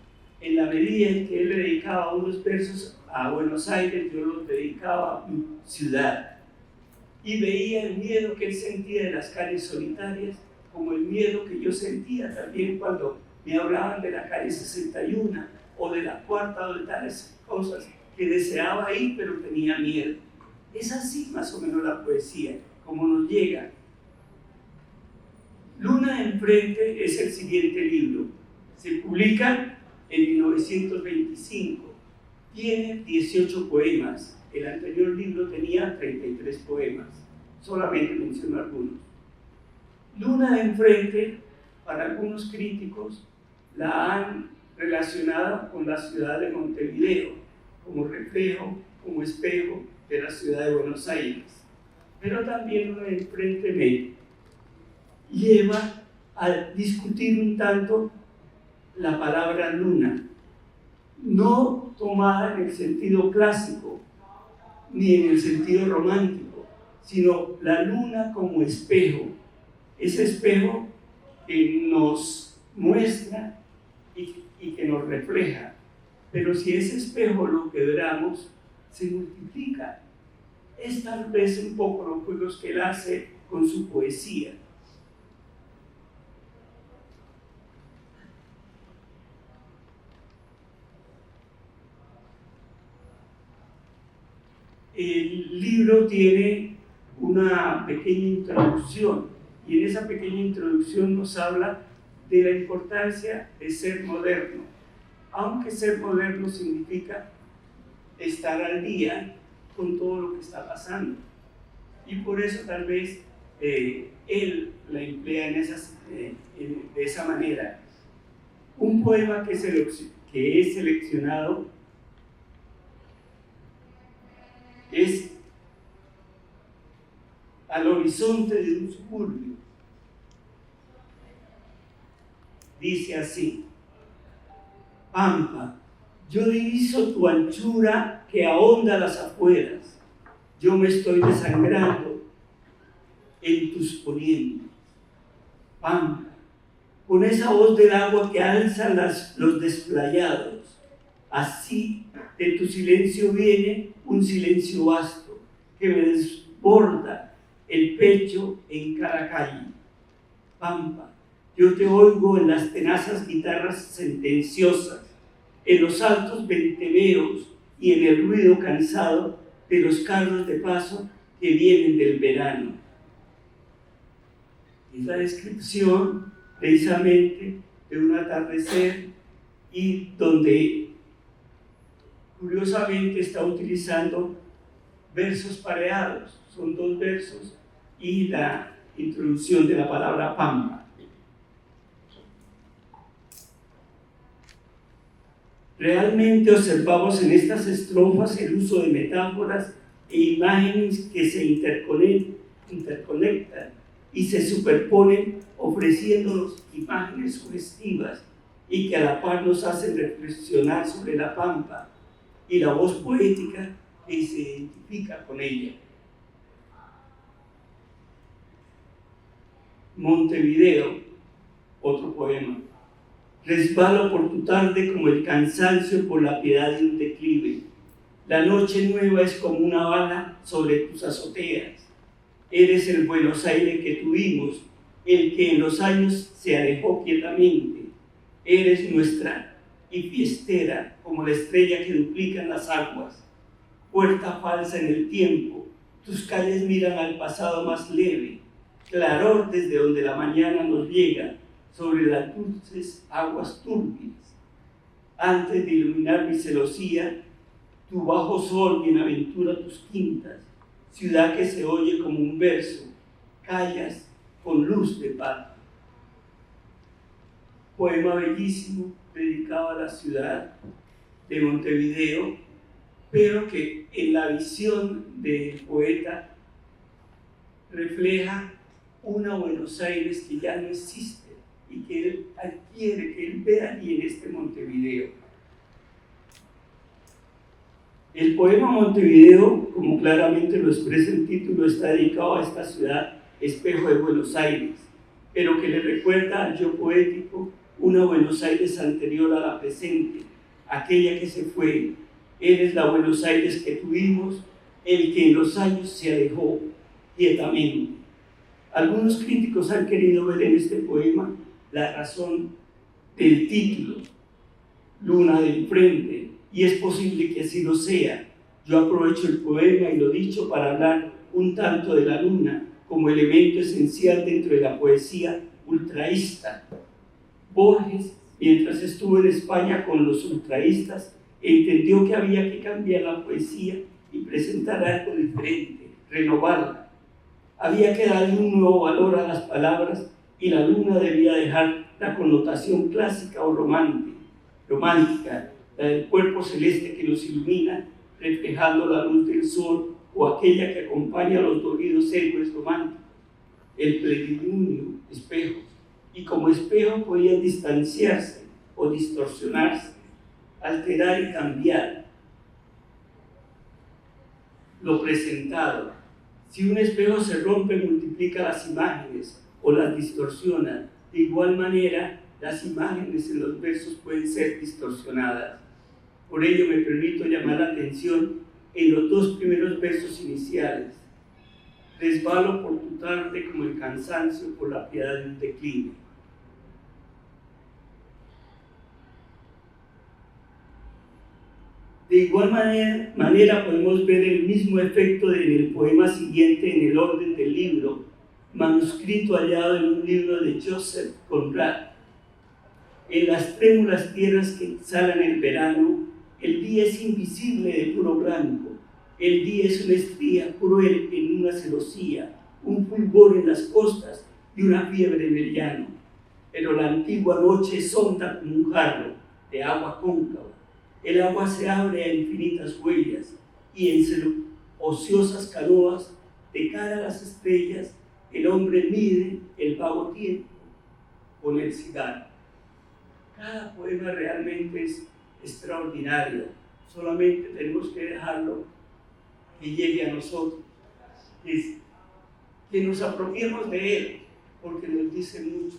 en la medida en que él le dedicaba unos versos a Buenos Aires, yo los dedicaba a mi ciudad. y veía el miedo que él sentía de las calles solitarias, como el miedo que yo sentía también cuando me hablaban de la calle 61 o de la cuarta o de tales cosas que deseaba ir pero tenía miedo. Es así más o menos la poesía, como nos llega. Luna enfrente es el siguiente libro. Se publica en 1925. Tiene 18 poemas. El anterior libro tenía 33 poemas. Solamente menciono algunos. Luna enfrente, para algunos críticos, la han relacionado con la ciudad de Montevideo, como reflejo, como espejo de la ciudad de Buenos Aires. Pero también Luna enfrente me lleva a discutir un tanto la palabra luna, no tomada en el sentido clásico, ni en el sentido romántico, sino la luna como espejo, ese espejo que nos muestra y que nos refleja. Pero si ese espejo lo quebramos, se multiplica. Es tal vez un poco los juegos que él hace con su poesía. El libro tiene una pequeña introducción y en esa pequeña introducción nos habla de la importancia de ser moderno, aunque ser moderno significa estar al día con todo lo que está pasando. Y por eso tal vez él la emplea de esa manera. Un poema que he seleccionado es Al horizonte de un suburbio. Dice así: Pampa, yo diviso tu anchura que ahonda las afueras. Yo me estoy desangrando en tus ponientes. Pampa, con esa voz del agua que alzan los desplayados, así de tu silencio viene un silencio vasto que me desborda el pecho en cada calle. Pampa, yo te oigo en las tenazas guitarras sentenciosas, en los altos venteveos y en el ruido cansado de los carros de paso que vienen del verano. Es la descripción precisamente de un atardecer y donde curiosamente está utilizando versos pareados, son 2 versos y la introducción de la palabra pampa. Realmente observamos en estas estrofas el uso de metáforas e imágenes que se interconectan y se superponen, ofreciéndonos imágenes sugestivas y que a la par nos hacen reflexionar sobre la pampa y la voz poética que se identifica con ella. Montevideo, otro poema. Resbalo por tu tarde como el cansancio por la piedad de un declive. La noche nueva es como una bala sobre tus azoteas. Eres el Buenos Aires que tuvimos, el que en los años se alejó quietamente. Eres nuestra y fiestera como la estrella que duplican las aguas. Puerta falsa en el tiempo, tus calles miran al pasado más leve. Claror desde donde la mañana nos llega sobre las dulces aguas turbias. Antes de iluminar mi celosía, tu bajo sol bienaventura tus quintas, ciudad que se oye como un verso, callas con luz de paz. Poema bellísimo dedicado a la ciudad de Montevideo, pero que en la visión del poeta refleja una Buenos Aires que ya no existe y que él adquiere, que él ve allí en este Montevideo. El poema Montevideo, como claramente lo expresa el título, está dedicado a esta ciudad espejo de Buenos Aires, pero que le recuerda al yo poético una Buenos Aires anterior a la presente, aquella que se fue. Eres la Buenos Aires que tuvimos, el que en los años se alejó, quietamente. Algunos críticos han querido ver en este poema la razón del título, Luna del Frente, y es posible que así lo sea. Yo aprovecho el poema y lo dicho para hablar un tanto de la luna como elemento esencial dentro de la poesía ultraísta. Borges, mientras estuvo en España con los ultraístas, entendió que había que cambiar la poesía y presentar algo diferente, renovarla. Había que darle un nuevo valor a las palabras y la luna debía dejar la connotación clásica o romántica, la del cuerpo celeste que nos ilumina, reflejando la luz del sol, o aquella que acompaña a los dolidos héroes románticos, el plenilunio, espejos, y como espejo podían distanciarse o distorsionarse, alterar y cambiar lo presentado. Si un espejo se rompe, multiplica las imágenes o las distorsiona. De igual manera, las imágenes en los versos pueden ser distorsionadas. Por ello me permito llamar la atención en los dos primeros versos iniciales. Resbalo por tu tarde como el cansancio por la piedad de un declive. De igual manera podemos ver el mismo efecto en el poema siguiente en el orden del libro, manuscrito hallado en un libro de Joseph Conrad. En las trémulas tierras que exhalan el verano, el día es invisible de puro blanco. El día es una estría cruel en una celosía, un fulgor en las costas y una fiebre en el llano. Pero la antigua noche es honda como un jarro de agua cóncava. El agua se abre a infinitas huellas y en ociosas canoas de cara a las estrellas el hombre mide el vago tiempo con el cigarro. Cada poema realmente es extraordinario, solamente tenemos que dejarlo que llegue a nosotros, que nos apropiemos de él, porque nos dice mucho.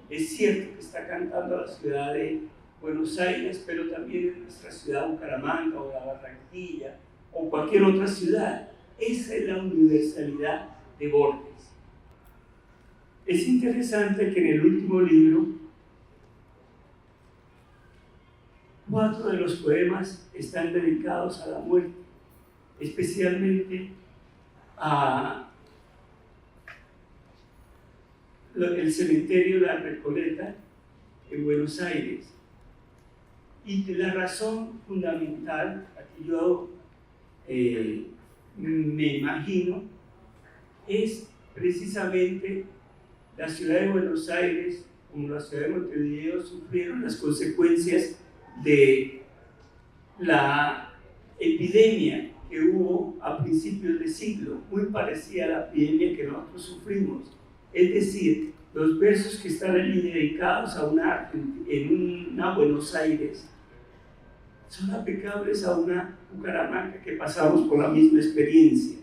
Es cierto que está cantando a la ciudad de Buenos Aires, pero también en nuestra ciudad Bucaramanga o la Barranquilla o cualquier otra ciudad. Esa es la universalidad de Borges. Es interesante que en el último libro 4 de los poemas están dedicados a la muerte, especialmente a el cementerio La Recoleta en Buenos Aires. Y la razón fundamental, aquí yo me imagino, es precisamente la ciudad de Buenos Aires, como la ciudad de Montevideo, sufrieron las consecuencias de la epidemia que hubo a principios de siglo, muy parecida a la epidemia que nosotros sufrimos. Es decir, los versos que están allí dedicados a una Buenos Aires son aplicables a una Bucaramanga que pasamos por la misma experiencia.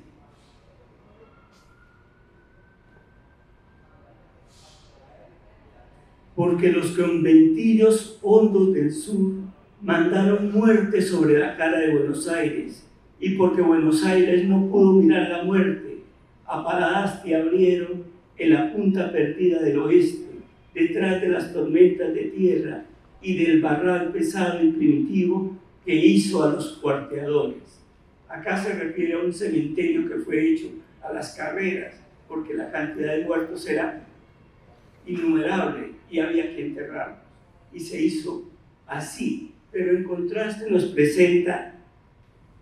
Porque los conventillos hondos del sur mandaron muerte sobre la cara de Buenos Aires, y porque Buenos Aires no pudo mirar la muerte, a paradas te abrieron en la punta perdida del oeste, detrás de las tormentas de tierra y del barral pesado y primitivo que hizo a los cuarteadores. Acá se refiere a un cementerio que fue hecho a las carreras, porque la cantidad de muertos era innumerable y había que enterrarlos. Y se hizo así, pero en contraste nos presenta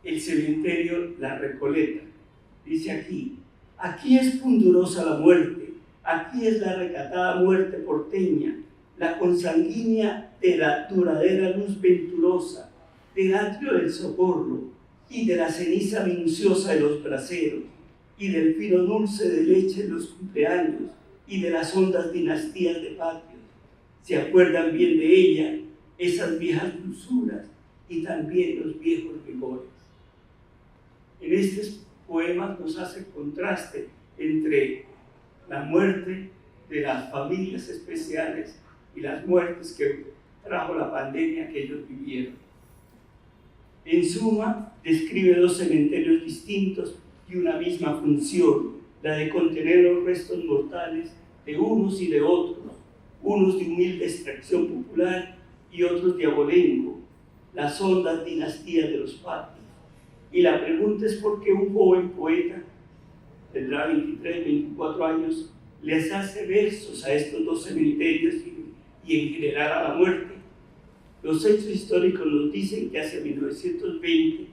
el cementerio La Recoleta. Dice aquí es pundurosa la muerte, aquí es la recatada muerte porteña, la consanguínea de la duradera luz venturosa, del atrio del socorro y de la ceniza minuciosa de los braseros, y del fino dulce de leche en los cumpleaños, y de las hondas dinastías de patios. Se acuerdan bien de ella esas viejas dulzuras y también los viejos rigores. En estos poemas nos hace contraste entre la muerte de las familias especiales y las muertes que trajo la pandemia que ellos vivieron. En suma, describe 2 cementerios distintos y una misma función, la de contener los restos mortales de unos y de otros, unos de humilde extracción popular y otros de abolengo, las hondas dinastías de los patios. Y la pregunta es por qué un joven poeta, tendrá 23, 24 años, les hace versos a estos dos cementerios y en general a la muerte. Los hechos históricos nos dicen que hacia 1920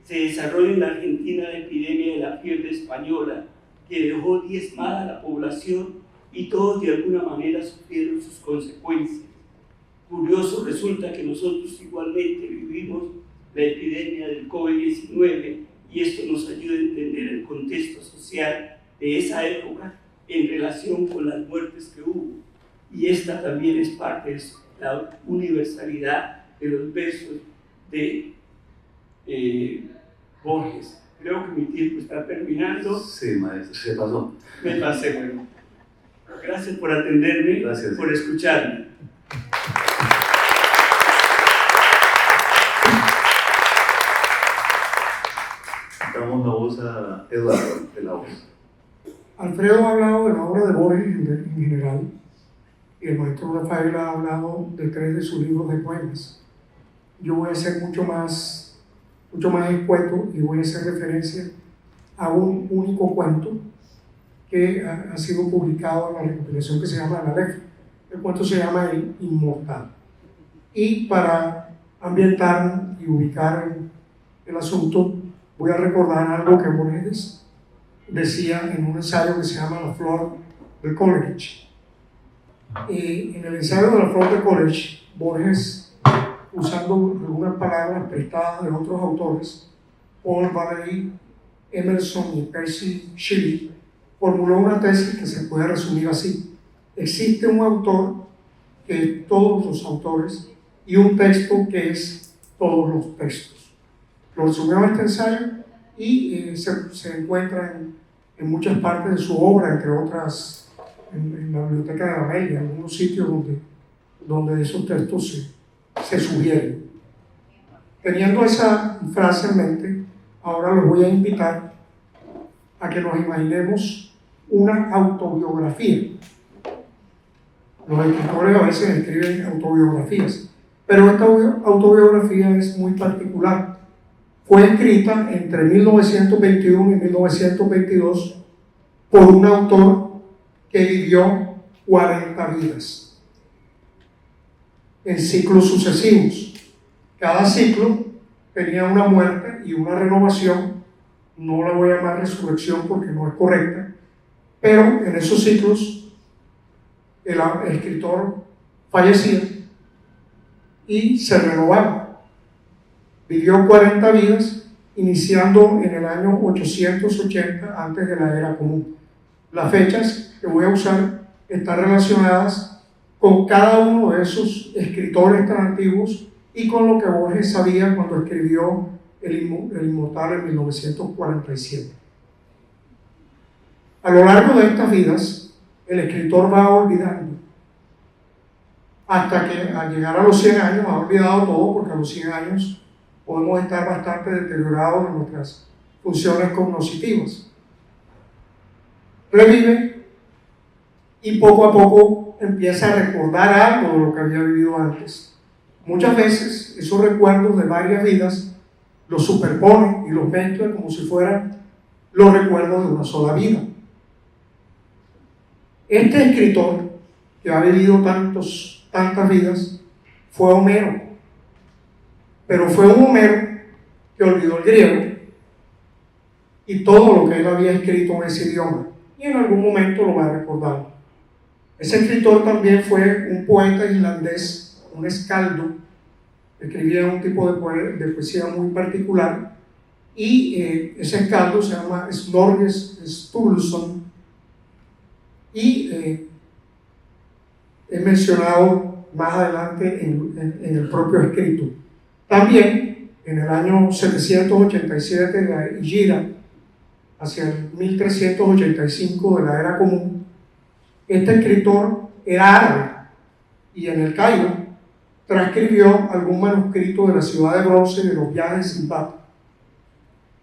se desarrolla en la Argentina la epidemia de la fiebre española, que dejó diezmada a la población y todos de alguna manera sufrieron sus consecuencias. Curioso resulta que nosotros igualmente vivimos la epidemia del COVID-19 y esto nos ayuda a entender el contexto social de esa época en relación con las muertes que hubo. Y esta también es parte de la universalidad de los versos de Borges. Creo que mi tiempo está terminando. Sí, maestro, se pasó. Me pasé, bueno. Gracias por atenderme, Gracias. por escucharme. Damos la voz a Eduardo de la voz. Alfredo ha hablado de la obra de Borges en general y el maestro Rafael ha hablado de 3 de sus libros de poemas. Yo voy a ser mucho más escueto y voy a hacer referencia a un único cuento que ha sido publicado en la recopilación que se llama La Aleph. El cuento se llama El Inmortal. Y para ambientar y ubicar el asunto, voy a recordar algo que Borges decía en un ensayo que se llama La Flor de Coleridge. En el ensayo de La Flor de Coleridge, Borges, usando algunas palabras prestadas de otros autores, Paul Valéry, Emerson y Percy Shelley, formuló una tesis que se puede resumir así: existe un autor que es todos los autores y un texto que es todos los textos. Lo resumió en este ensayo y se encuentra en muchas partes de su obra, entre otras en la Biblioteca de la Amelia, en algunos sitios donde esos textos se sugieren. Teniendo esa frase en mente, ahora los voy a invitar a que nos imaginemos una autobiografía. Los escritores a veces escriben autobiografías, pero esta autobiografía es muy particular. Fue escrita entre 1921 y 1922 por un autor que vivió 40 vidas en ciclos sucesivos. Cada ciclo tenía una muerte y una renovación. No la voy a llamar resurrección porque no es correcta, pero en esos ciclos el escritor fallecía y se renovaba. Vivió 40 vidas, iniciando en el año 880 antes de la era común. Las fechas que voy a usar están relacionadas con cada uno de esos escritores tan antiguos y con lo que Borges sabía cuando escribió El Inmortal en 1947. A lo largo de estas vidas, el escritor va olvidando, hasta que al llegar a los 100 años ha olvidado todo, porque a los 100 años podemos estar bastante deteriorados en nuestras funciones cognitivas. Revive y poco a poco empieza a recordar algo de lo que había vivido antes. Muchas veces esos recuerdos de varias vidas los superpone y los mezcla como si fueran los recuerdos de una sola vida. Este escritor, que ha vivido tantas vidas, fue Homero. Pero fue un Homero que olvidó el griego y todo lo que él había escrito en ese idioma, y en algún momento lo va a recordar. Ese escritor también fue un poeta irlandés, un escaldo, escribía un tipo de poesía muy particular, y ese escaldo se llama Snorri Sturluson, y es mencionado más adelante en el propio escrito. También en el año 787 de la Higuera, hacia el 1385 de la era común, este escritor era árabe y en el Cairo transcribió algún manuscrito de la ciudad de bronce de los viajes de Sinbad.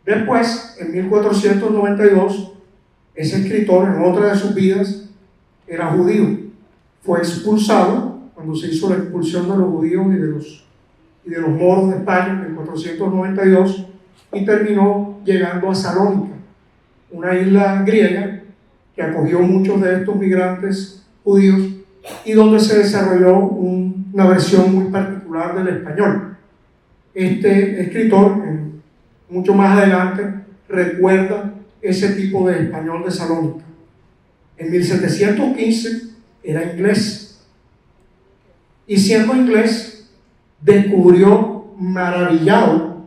Después, en 1492, Ese escritor en otra de sus vidas era judío. Fue expulsado cuando se hizo la expulsión de los judíos y de los moros de España en 1492 y terminó llegando a Salónica, una isla griega que acogió muchos de estos migrantes judíos y donde se desarrolló una versión muy particular del español. Este escritor, mucho más adelante, recuerda ese tipo de español de Salónica. En 1715 era inglés y siendo inglés descubrió maravillado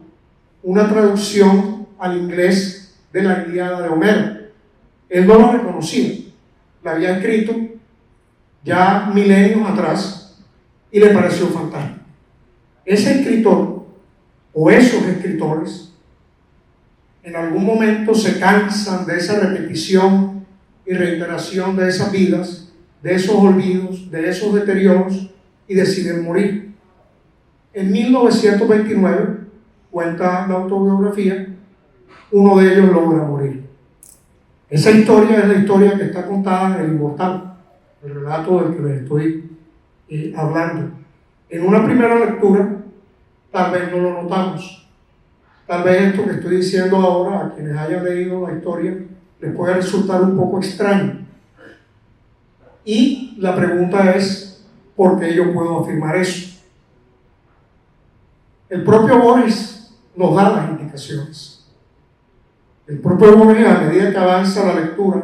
una traducción al inglés de la Ilíada de Homero. Él no lo reconocía, la había escrito ya milenios atrás y le pareció fantástico. Ese escritor o esos escritores en algún momento se cansan de esa repetición y reiteración de esas vidas, de esos olvidos, de esos deterioros y deciden morir. En 1929, cuenta la autobiografía, uno de ellos logra morir. Esa historia es la historia que está contada en El Inmortal, el relato del que les estoy hablando. En una primera lectura, tal vez no lo notamos. Tal vez esto que estoy diciendo ahora, a quienes hayan leído la historia, les puede resultar un poco extraño. Y la pregunta es, ¿por qué yo puedo afirmar eso? El propio Borges nos da las indicaciones. El propio Borges, a medida que avanza la lectura,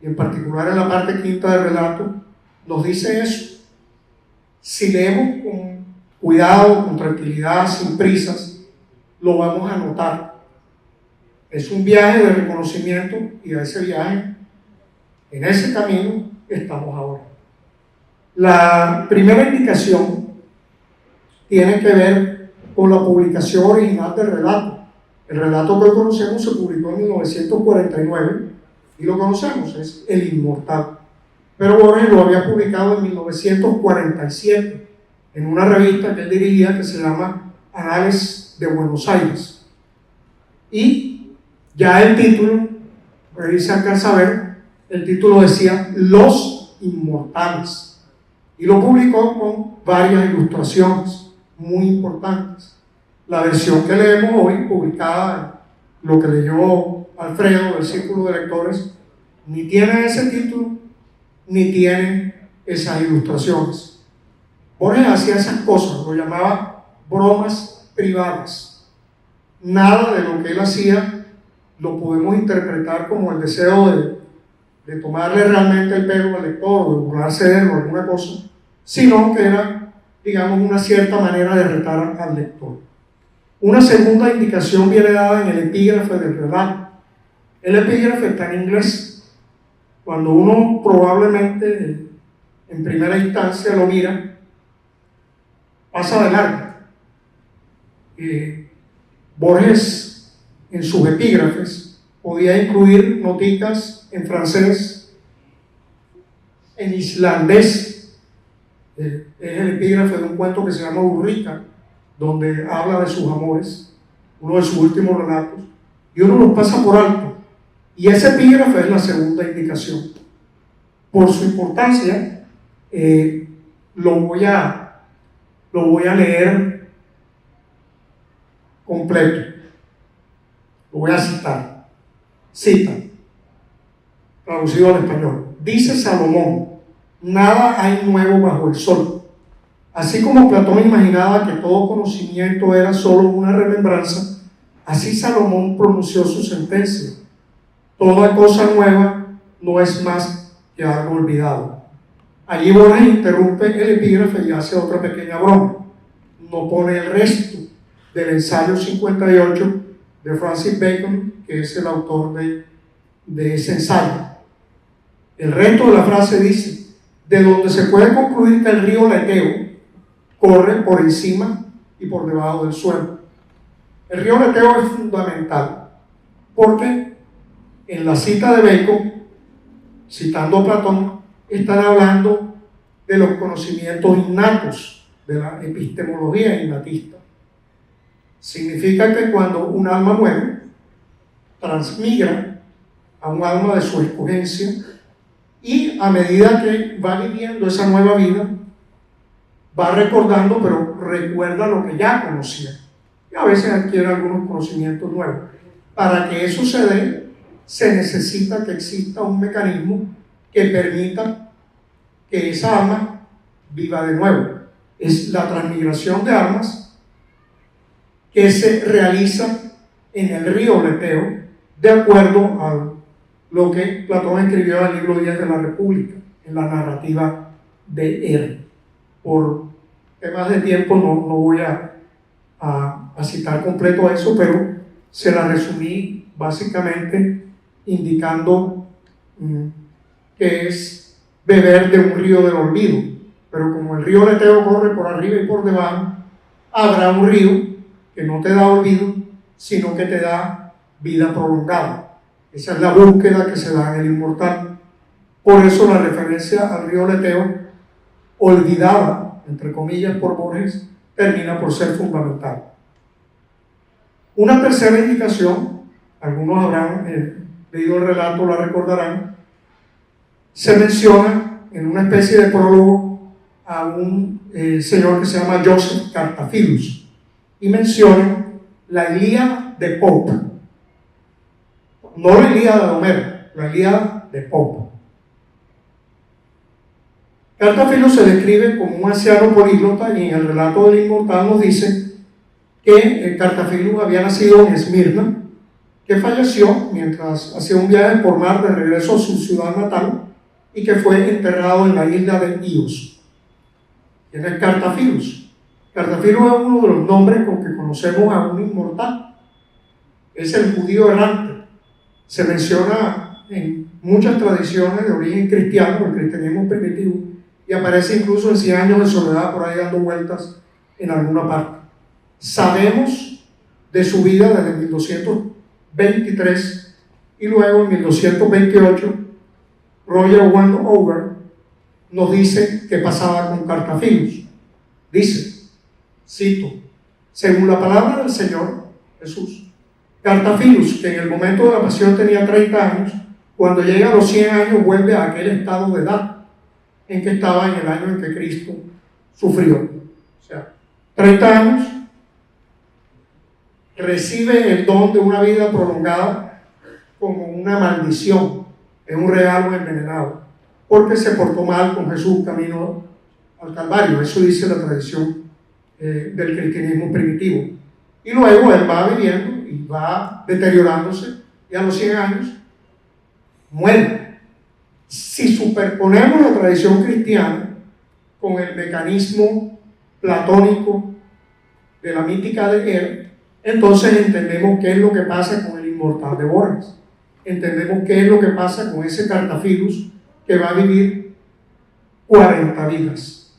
y en particular en la parte quinta del relato, nos dice eso. Si leemos con cuidado, con tranquilidad, sin prisas, lo vamos a notar. Es un viaje de reconocimiento y a ese viaje, en ese camino, estamos ahora. La primera indicación tiene que ver con la publicación original del relato. El relato que hoy conocemos se publicó en 1949 y lo conocemos, es El Inmortal. Pero Borges lo había publicado en 1947 en una revista que él dirigía que se llama Anales de Buenos Aires. Y ya el título, por ahí se alcanza a ver, el título decía Los Inmortales. Y lo publicó con varias ilustraciones muy importantes. La versión que leemos hoy, publicada en lo que leyó Alfredo del Círculo de Lectores, ni tiene ese título, ni tiene esas ilustraciones. Borges hacía esas cosas, lo llamaba bromas privadas. Nada de lo que él hacía lo podemos interpretar como el deseo de tomarle realmente el pelo al lector o de burlarse de él o alguna cosa, sino que era, digamos, una cierta manera de retar al lector. Una segunda indicación viene dada en el epígrafe del relato. El epígrafe está en inglés. Cuando uno probablemente en primera instancia lo mira, pasa de largo. Borges en sus epígrafes podía incluir noticas en francés, en islandés. Es el epígrafe de un cuento que se llama Urrica, donde habla de sus amores, uno de sus últimos relatos, y uno los pasa por alto. Y ese epígrafe es la segunda indicación. Por su importancia, lo voy a leer completo. Lo voy a citar. Cita, traducido al español. Dice Salomón: nada hay nuevo bajo el sol. Así como Platón imaginaba que todo conocimiento era solo una remembranza, así Salomón pronunció su sentencia: toda cosa nueva no es más que algo olvidado. Allí Borges interrumpe el epígrafe y hace otra pequeña broma. No pone el resto del ensayo 58 de Francis Bacon, que es el autor de ese ensayo. El resto de la frase dice: de donde se puede concluir que el río Leteo corre por encima y por debajo del suelo. El río Leteo es fundamental porque en la cita de Bacon, citando a Platón, están hablando de los conocimientos innatos, de la epistemología innatista. Significa que cuando un alma muere, transmigra a un alma de su escogencia, y a medida que va viviendo esa nueva vida, va recordando, pero recuerda lo que ya conocía. Y a veces adquiere algunos conocimientos nuevos. Para que eso se dé, se necesita que exista un mecanismo que permita que esa alma viva de nuevo. Es la transmigración de almas que se realiza en el río Leteo, de acuerdo a lo que Platón escribió en el libro 10 de la República, en la narrativa de él. Por temas de tiempo no voy a citar completo eso, pero se la resumí básicamente indicando que es beber de un río del olvido. Pero como el río Leteo corre por arriba y por debajo, habrá un río que no te da olvido, sino que te da vida prolongada. Esa es la búsqueda que se da en el inmortal. Por eso la referencia al río Leteo, olvidada, entre comillas, por Borges, termina por ser fundamental. Una tercera indicación, algunos habrán leído el relato, la recordarán, se menciona en una especie de prólogo a un señor que se llama Joseph Cartaphilus, y menciona la Ilíada de Pope, no la Ilíada de Homero, la Ilíada de Pope. Cartaphilus se describe como un anciano políglota, y en el relato del inmortal nos dice que Cartaphilus había nacido en Esmirna, que falleció mientras hacía un viaje por mar de regreso a su ciudad natal, y que fue enterrado en la isla de Ios. ¿Quién es Cartaphilus? Cartaphilus es uno de los nombres con que conocemos a un inmortal. Es el judío errante. Se menciona en muchas tradiciones de origen cristiano, el cristianismo primitivo, y aparece incluso en 100 años de soledad por ahí dando vueltas en alguna parte. Sabemos de su vida desde 1223, y luego en 1228 Roger Wendover nos dice qué pasaba con Cartaphilus. Dice, cito, según la palabra del Señor Jesús, Cartaphilus, que en el momento de la pasión tenía 30 años, cuando llega a los 100 años vuelve a aquel estado de edad en que estaba en el año en que Cristo sufrió. O sea, 30 años, recibe el don de una vida prolongada como una maldición, es un regalo envenenado, porque se portó mal con Jesús camino al Calvario. Eso dice la tradición del cristianismo primitivo. Y luego él va viviendo y va deteriorándose, y a los 100 años muere. Si superponemos la tradición cristiana con el mecanismo platónico de la mítica de él, entonces entendemos qué es lo que pasa con el inmortal de Borges. Entendemos qué es lo que pasa con ese Cartaphilus que va a vivir 40 vidas.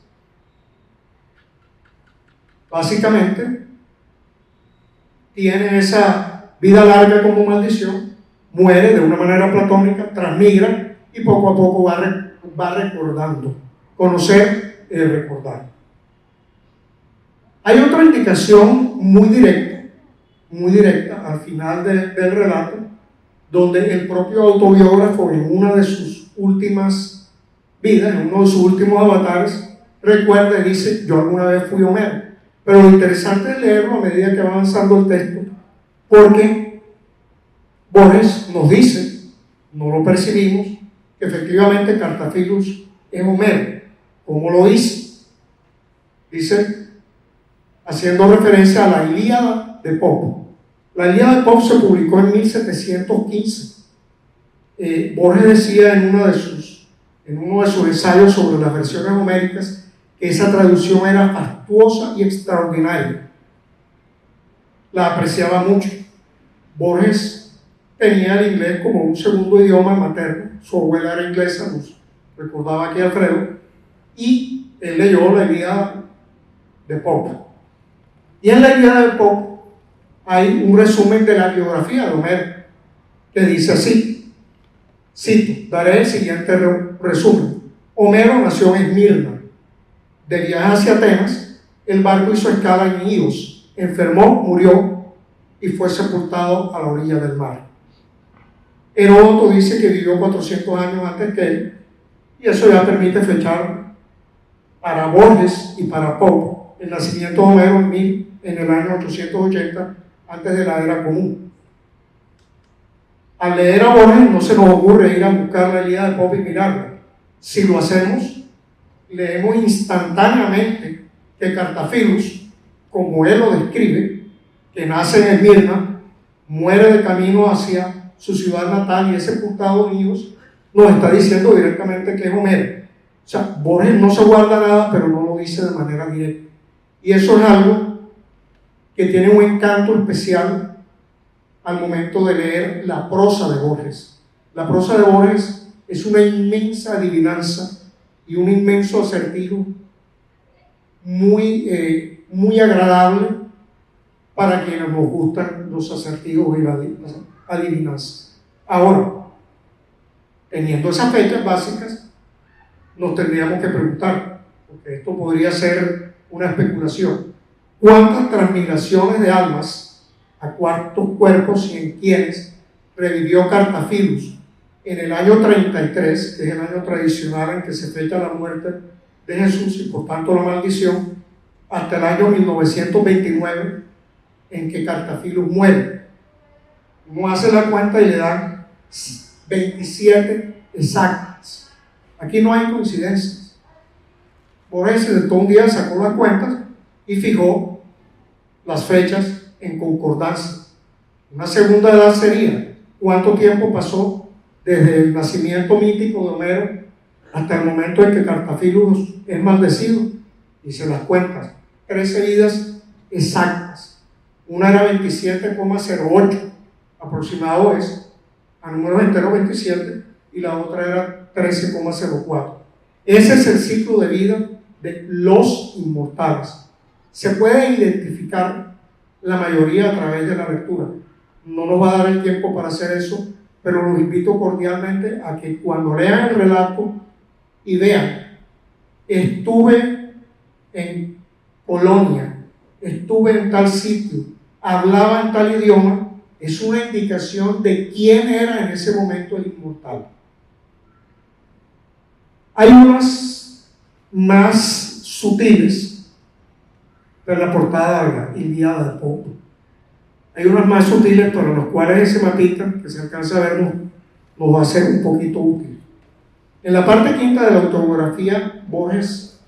Básicamente, tiene esa vida larga como maldición, muere de una manera platónica, transmigra, y poco a poco va recordando. Conocer y recordar. Hay otra indicación muy directa al final del relato, donde el propio autobiógrafo, en una de sus últimas vidas, en uno de sus últimos avatares, recuerda y dice, yo alguna vez fui Homero. Pero lo interesante es leerlo a medida que va avanzando el texto, porque Borges nos dice, no lo percibimos, que efectivamente Cartaphilus es Homero. ¿Cómo lo dice? Dice, haciendo referencia a la Ilíada de Pope. La Ilíada de Pope se publicó en 1715. Borges decía en uno de sus ensayos sobre las versiones homéricas que esa traducción era fastuosa y extraordinaria. La apreciaba mucho. Borges tenía el inglés como un segundo idioma materno. Su abuela era inglesa, nos recordaba aquí Alfredo, y él leyó la Ilíada de Pope. Y en la Ilíada de Pope hay un resumen de la biografía de Homero, que dice así, cito, daré el siguiente resumen. Homero nació en Esmirna. De viaje hacia Atenas, el barco hizo escala en Ios, enfermó, murió y fue sepultado a la orilla del mar. Heródoto dice que vivió 400 años antes que él, y eso ya permite fechar para Borges y para Pope el nacimiento de Homero en el año 880 antes de la era común. Al leer a Borges no se nos ocurre ir a buscar la Ilíada de Pope y mirarla. Si lo hacemos, leemos instantáneamente que Cartaphilus, como él lo describe, que nace en Esmirna, muere de camino hacia su ciudad natal y es sepultado en Ios, nos está diciendo directamente que es Homero. O sea, Borges no se guarda nada, pero no lo dice de manera directa. Y eso es algo que tiene un encanto especial al momento de leer la prosa de Borges. La prosa de Borges es una inmensa adivinanza y un inmenso acertijo muy agradable para quienes nos gustan los acertijos y las adivinanzas. Ahora, teniendo esas fechas básicas, nos tendríamos que preguntar, porque esto podría ser una especulación, ¿cuántas transmigraciones de almas a cuartos cuerpos y en quiénes revivió Cartaphilus en el año 33, que es el año tradicional en que se fecha la muerte de Jesús y por tanto la maldición, hasta el año 1929 en que Cartaphilus muere? Uno hace la cuenta y le dan 27 exactas. Aquí no hay coincidencias. Borges de un día sacó las cuentas y fijó las fechas en concordancia. Una segunda edad sería cuánto tiempo pasó desde el nacimiento mítico de Homero hasta el momento en que Cartaphilus es maldecido. Hice las cuentas, 13 vidas exactas. Una era 27,08, aproximado es a números enteros 27, y la otra era 13,04. Ese es el ciclo de vida de los inmortales. Se puede identificar la mayoría a través de la lectura. No nos va a dar el tiempo para hacer eso, pero los invito cordialmente a que cuando lean el relato y vean, estuve en Polonia, estuve en tal sitio, hablaba en tal idioma, es una indicación de quién era en ese momento el inmortal. Hay unas más sutiles, pero la portada de la Ilíada de Pope. Hay unas más sutiles para las cuales ese mapita que se alcanza a ver nos va a ser un poquito útil. En la parte quinta de la autobiografía, Borges,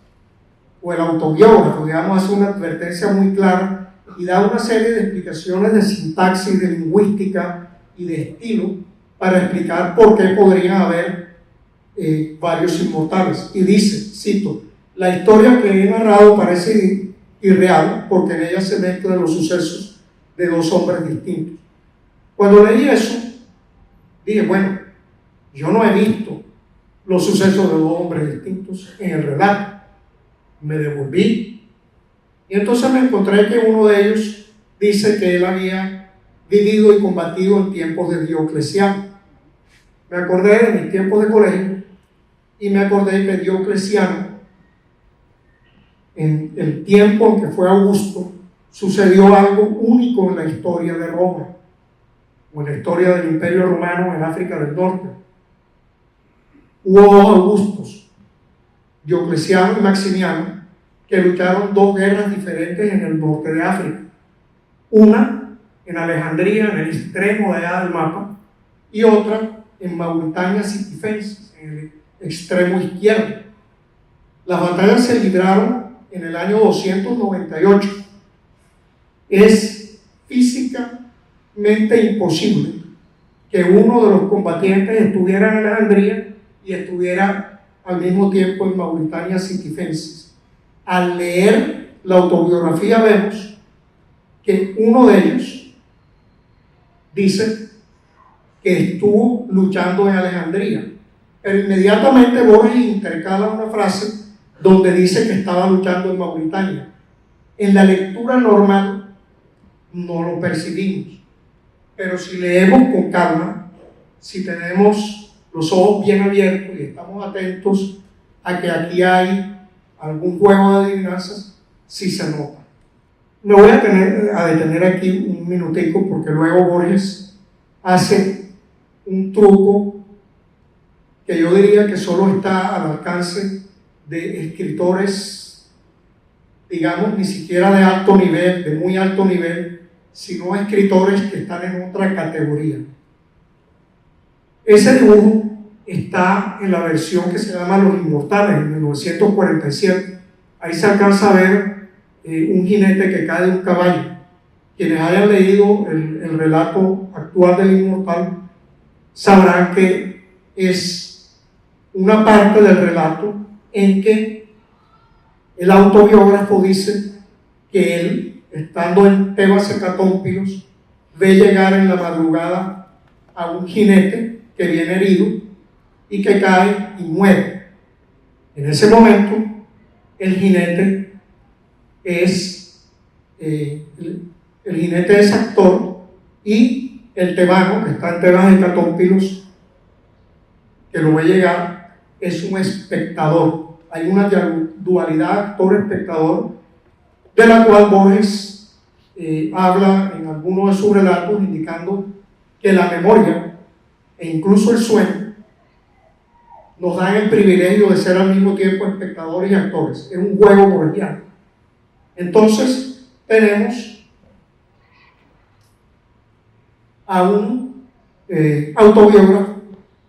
o el autobiógrafo, digamos, hace una advertencia muy clara y da una serie de explicaciones de sintaxis, de lingüística y de estilo para explicar por qué podrían haber varios inmortales. Y dice, cito, la historia que he narrado parece irreal porque en ella se mezclan los sucesos de dos hombres distintos. Cuando leí eso, dije, bueno, yo no he visto los sucesos de dos hombres distintos en el relato. Me devolví y entonces me encontré que uno de ellos dice que él había vivido y combatido en tiempos de Diocleciano. Me acordé de mis tiempos de colegio y me acordé que Diocleciano, en el tiempo en que fue Augusto, sucedió algo único en la historia de Roma o en la historia del Imperio Romano en África del Norte. Hubo dos Augustos, Diocleciano y Maximiano, que lucharon dos guerras diferentes en el norte de África. Una en Alejandría, en el extremo de allá del mapa, y otra en Mauritania Citifensis, en el extremo izquierdo. Las batallas se libraron en el año 298. Es físicamente imposible que uno de los combatientes estuviera en Alejandría y estuviera al mismo tiempo en Mauritania Citifensis. Al leer la autobiografía vemos que uno de ellos dice que estuvo luchando en Alejandría, pero inmediatamente Borges intercala una frase donde dice que estaba luchando en Mauritania. En la lectura normal no lo percibimos, pero si leemos con calma, si tenemos los ojos bien abiertos y estamos atentos a que aquí hay algún juego de adivinanzas, sí se nota. Me voy a detener aquí un minutico porque luego Borges hace un truco que yo diría que solo está al alcance de escritores, digamos, ni siquiera de alto nivel, de muy alto nivel, sino escritores que están en otra categoría. Ese dibujo está en la versión que se llama Los Inmortales, en 1947. Ahí se alcanza a ver un jinete que cae de un caballo. Quienes hayan leído el relato actual del Inmortal sabrán que es una parte del relato en que el autobiógrafo dice que él, estando en Tebas Hecatómpilos, ve llegar en la madrugada a un jinete que viene herido y que cae y muere. En ese momento, el jinete es actor, y el tebano que está en Tebas Hecatómpilos, que lo ve llegar, es un espectador. Hay una dualidad actor-espectador, de la cual Borges habla en alguno de sus relatos, indicando que la memoria e incluso el sueño nos dan el privilegio de ser al mismo tiempo espectadores y actores. Es un juego borgiano. Entonces tenemos a un autobiógrafo,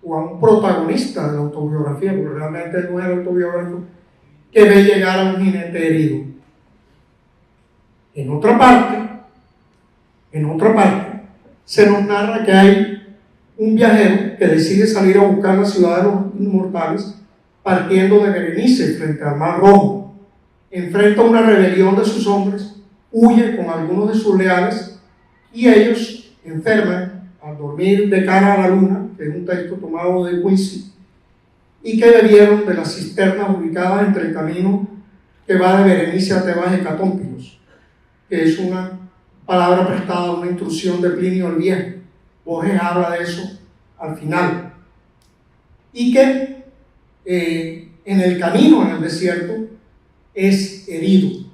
o a un protagonista de la autobiografía, porque realmente no es el autobiógrafo, que ve llegar a un jinete herido. En otra parte, se nos narra que hay un viajero que decide salir a buscar la ciudad de los inmortales, partiendo de Berenice frente al Mar Rojo. Enfrenta una rebelión de sus hombres, huye con algunos de sus leales, y ellos enferman al dormir de cara a la luna, que es un texto tomado de Quincy, y que bebieron de las cisternas ubicadas entre el camino que va de Berenice a Tebas Hecatómpilos, que es una palabra prestada a una intrusión de Plinio el Viejo. Borges habla de eso al final. Y que en el camino, en el desierto, es herido.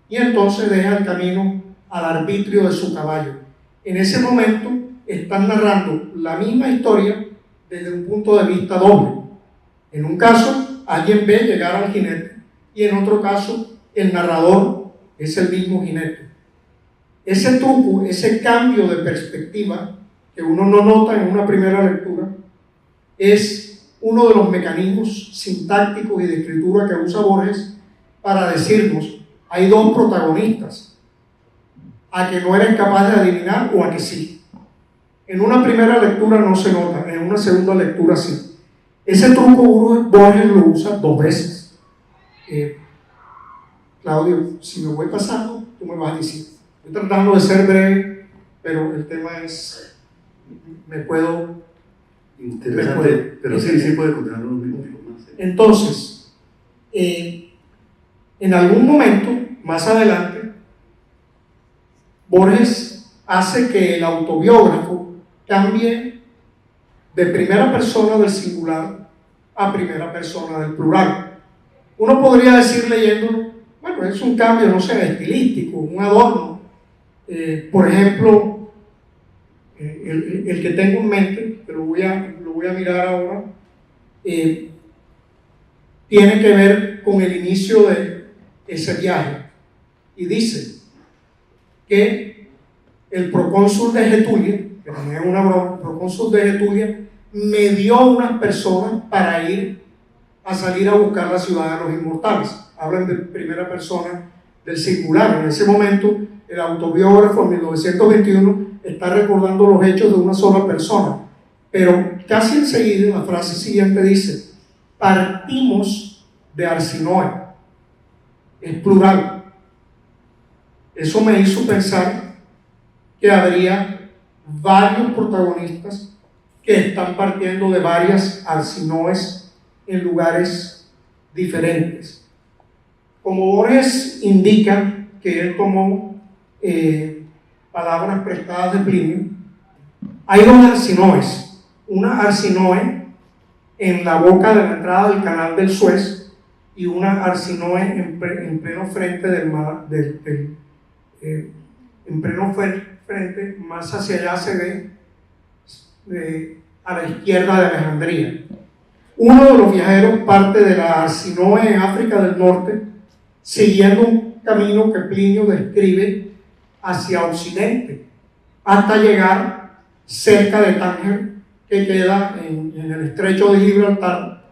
Y entonces deja el camino al arbitrio de su caballo. En ese momento están narrando la misma historia desde un punto de vista doble. En un caso, alguien ve llegar al jinete, y en otro caso, el narrador es el mismo jinete. Ese truco, ese cambio de perspectiva que uno no nota en una primera lectura, es uno de los mecanismos sintácticos y de escritura que usa Borges para decirnos: hay dos protagonistas, a que no eres capaz de adivinar o a que sí. En una primera lectura no se nota, en una segunda lectura sí. Ese truco Borges lo usa 2 veces. Claudio, si me voy pasando, tú me vas a decir. Estoy tratando de ser breve, pero el tema es, me puedo... Interesante, pero sí puede continuar unos minutos más. Entonces, en algún momento, más adelante, Borges hace que el autobiógrafo cambie de primera persona del singular a primera persona del plural. Uno podría decir leyéndolo, bueno, es un cambio, no sé, estilístico, un adorno. Por ejemplo, el que tengo en mente, que lo voy a mirar ahora, tiene que ver con el inicio de ese viaje. Y dice que el procónsul de Getulia, que también es una broma, el procónsul de Getulia me dio unas personas para salir a buscar la ciudad de los inmortales. Hablan de primera persona del singular. En ese momento, el autobiógrafo en 1921 está recordando los hechos de una sola persona, pero casi enseguida la frase siguiente dice: partimos de Arsinoe. Es plural. Eso me hizo pensar que habría varios protagonistas que están partiendo de varias Arsinoes en lugares diferentes. Como Borges indica que él tomó palabras prestadas de Plinio, hay 2 Arsinoes. Una Arsinoe en la boca de la entrada del canal del Suez, y una Arsinoe en pleno frente del mar, en pleno frente, más hacia allá se ve a la izquierda de Alejandría. Uno de los viajeros parte de la Arsinoe en África del Norte, siguiendo un camino que Plinio describe hacia occidente, hasta llegar cerca de Tánger, que queda en el estrecho de Gibraltar,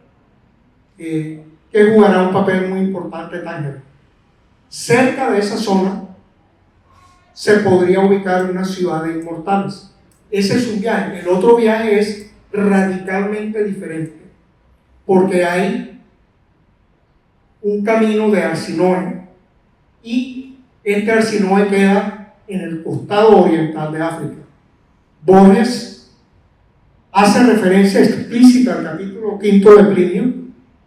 que jugará un papel muy importante Tánger. Cerca de esa zona se podría ubicar una ciudad de inmortales. Ese es un viaje. El otro viaje es radicalmente diferente, porque hay un camino de Arsinoe, y este Arsinoe queda en el costado oriental de África. Borges hace referencia explícita al capítulo 5 de Plinio,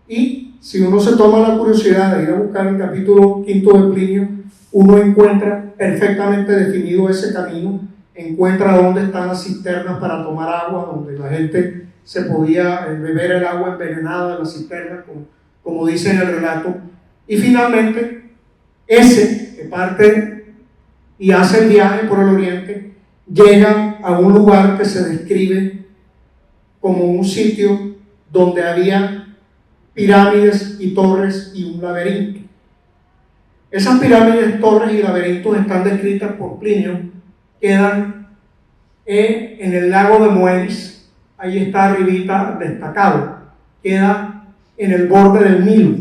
y si uno se toma la curiosidad de ir a buscar el capítulo 5 de Plinio, uno encuentra perfectamente definido ese camino, encuentra dónde están las cisternas para tomar agua, donde la gente se podía beber el agua envenenada de la cisterna, como dice en el relato. Y finalmente, ese que parte y hace el viaje por el oriente, llega a un lugar que se describe como un sitio donde había pirámides y torres y un laberinto. Esas pirámides, torres y laberintos están descritas por Plinio, quedan en el lago de Moeris, ahí está arribita destacado, queda en el borde del Nilo.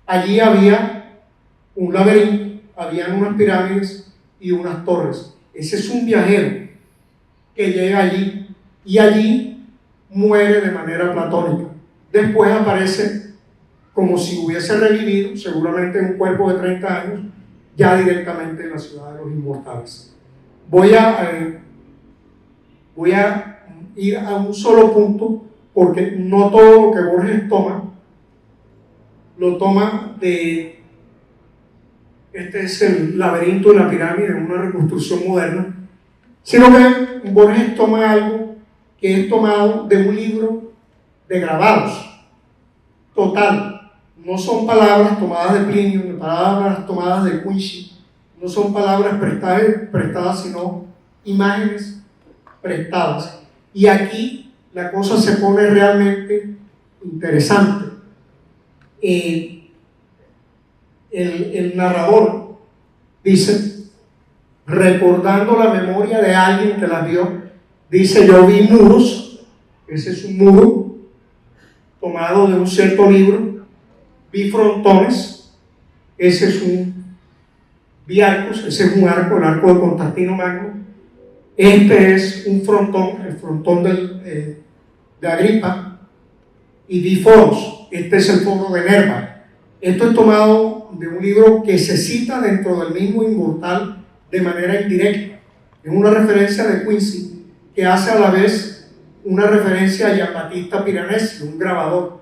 Allí había un laberinto, habían unas pirámides y unas torres. Ese es un viajero que llega allí y allí muere de manera platónica. Después aparece como si hubiese revivido, seguramente en un cuerpo de 30 años, ya directamente en la ciudad de los inmortales. Voy a ir a un solo punto, porque no todo lo que Borges toma, lo toma de... Este es el laberinto de la pirámide, una reconstrucción moderna, sino que Borges toma algo que es tomado de un libro de grabados, total. No son palabras tomadas de Plinio, ni palabras tomadas de Quincy, no son palabras prestadas, sino imágenes prestadas. Y aquí la cosa se pone realmente interesante. El narrador dice, recordando la memoria de alguien que la vio, dice: yo vi muros, ese es un muro tomado de un cierto libro. Vi frontones, ese es vi arcos, ese es un arco, el arco de Constantino Magno. Este es un frontón, el frontón de Agripa. Y vi foros, este es el foro de Nerva. Esto es tomado de un libro que se cita dentro del mismo Inmortal de manera indirecta. Es una referencia de Quincy que hace a la vez una referencia a Giambattista Piranesi, un grabador.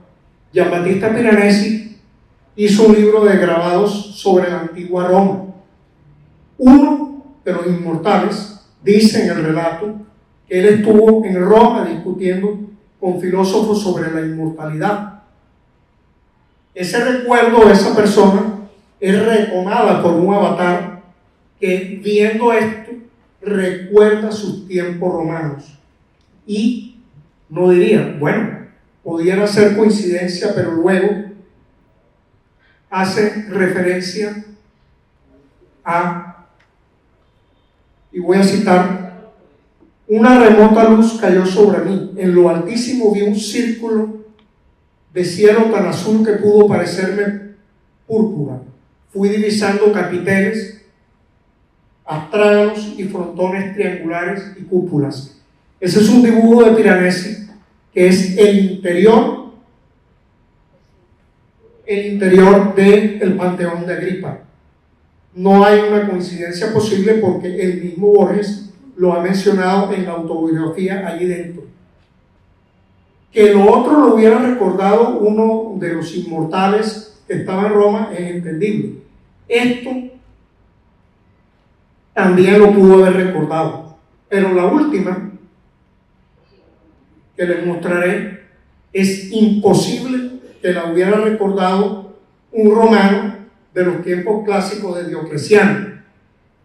Giambattista Piranesi hizo un libro de grabados sobre la antigua Roma. Uno de los inmortales dice en el relato que él estuvo en Roma discutiendo con filósofos sobre la inmortalidad. Ese recuerdo de esa persona es retomada por un avatar que, viendo esto, recuerda sus tiempos romanos. Y no diría, bueno, pudiera ser coincidencia, pero luego hace referencia a, y voy a citar: una remota luz cayó sobre mí, en lo altísimo vi un círculo de cielo tan azul que pudo parecerme púrpura. Fui divisando capiteles, astrágalos y frontones triangulares y cúpulas. Ese es un dibujo de Piranesi, que es el interior del Panteón de Agripa. No hay una coincidencia posible, porque el mismo Borges lo ha mencionado en la autobiografía allí dentro. Que lo otro lo hubiera recordado uno de los inmortales que estaba en Roma es entendible. Esto también lo pudo haber recordado, pero la última que les mostraré es imposible que la hubiera recordado un romano de los tiempos clásicos de Diocleciano.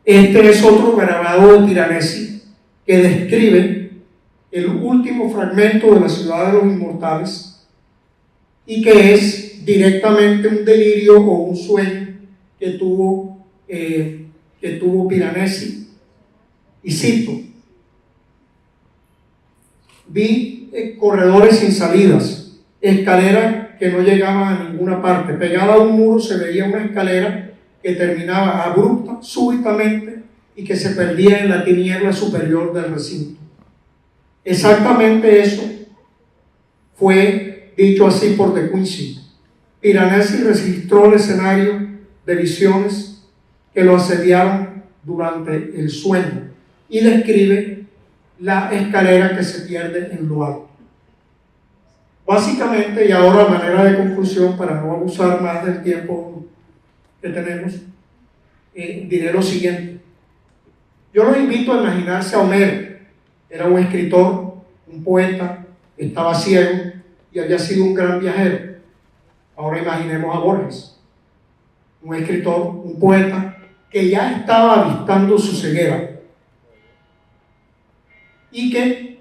Este es otro grabado de Piranesi que describe el último fragmento de la ciudad de los inmortales y que es directamente un delirio o un sueño que tuvo Piranesi. Y cito: vi corredores sin salidas, escaleras que no llegaban a ninguna parte. Pegada a un muro se veía una escalera que terminaba abrupta, súbitamente, y que se perdía en la tiniebla superior del recinto. Exactamente eso fue dicho así por De Quincey. Piranesi registró el escenario de visiones que lo asediaron durante el sueño y describe la escalera que se pierde en lo alto. Básicamente, y ahora a manera de conclusión, para no abusar más del tiempo que tenemos, diré lo siguiente. Yo los invito a imaginarse a Homero. Era un escritor, un poeta, estaba ciego y había sido un gran viajero. Ahora imaginemos a Borges, un escritor, un poeta que ya estaba avistando su ceguera y que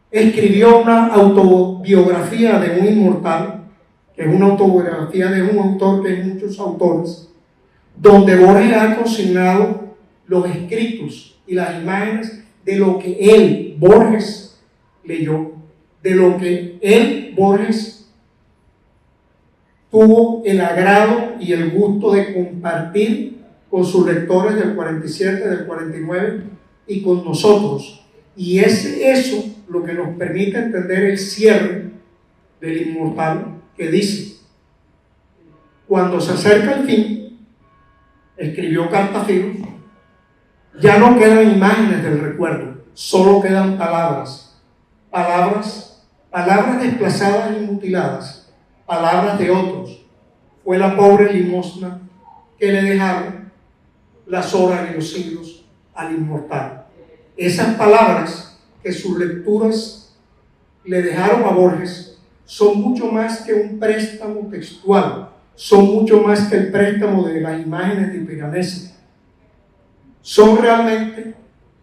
escribió una autobiografía de un inmortal, que es una autobiografía de un autor que hay muchos autores, donde Borges ha consignado los escritos y las imágenes de lo que él, Borges, leyó, de lo que él, Borges, tuvo el agrado y el gusto de compartir con sus lectores del 47, del 49 y con nosotros. Y es eso lo que nos permite entender el cierre del inmortal, que dice: cuando se acerca el fin, escribió Cartafilos, ya no quedan imágenes del recuerdo, solo quedan palabras desplazadas y mutiladas, palabras de otros. Fue la pobre limosna que le dejaron las horas y los siglos al inmortal. Esas palabras que sus lecturas le dejaron a Borges son mucho más que un préstamo textual, son mucho más que el préstamo de las imágenes de Piranesi. Son realmente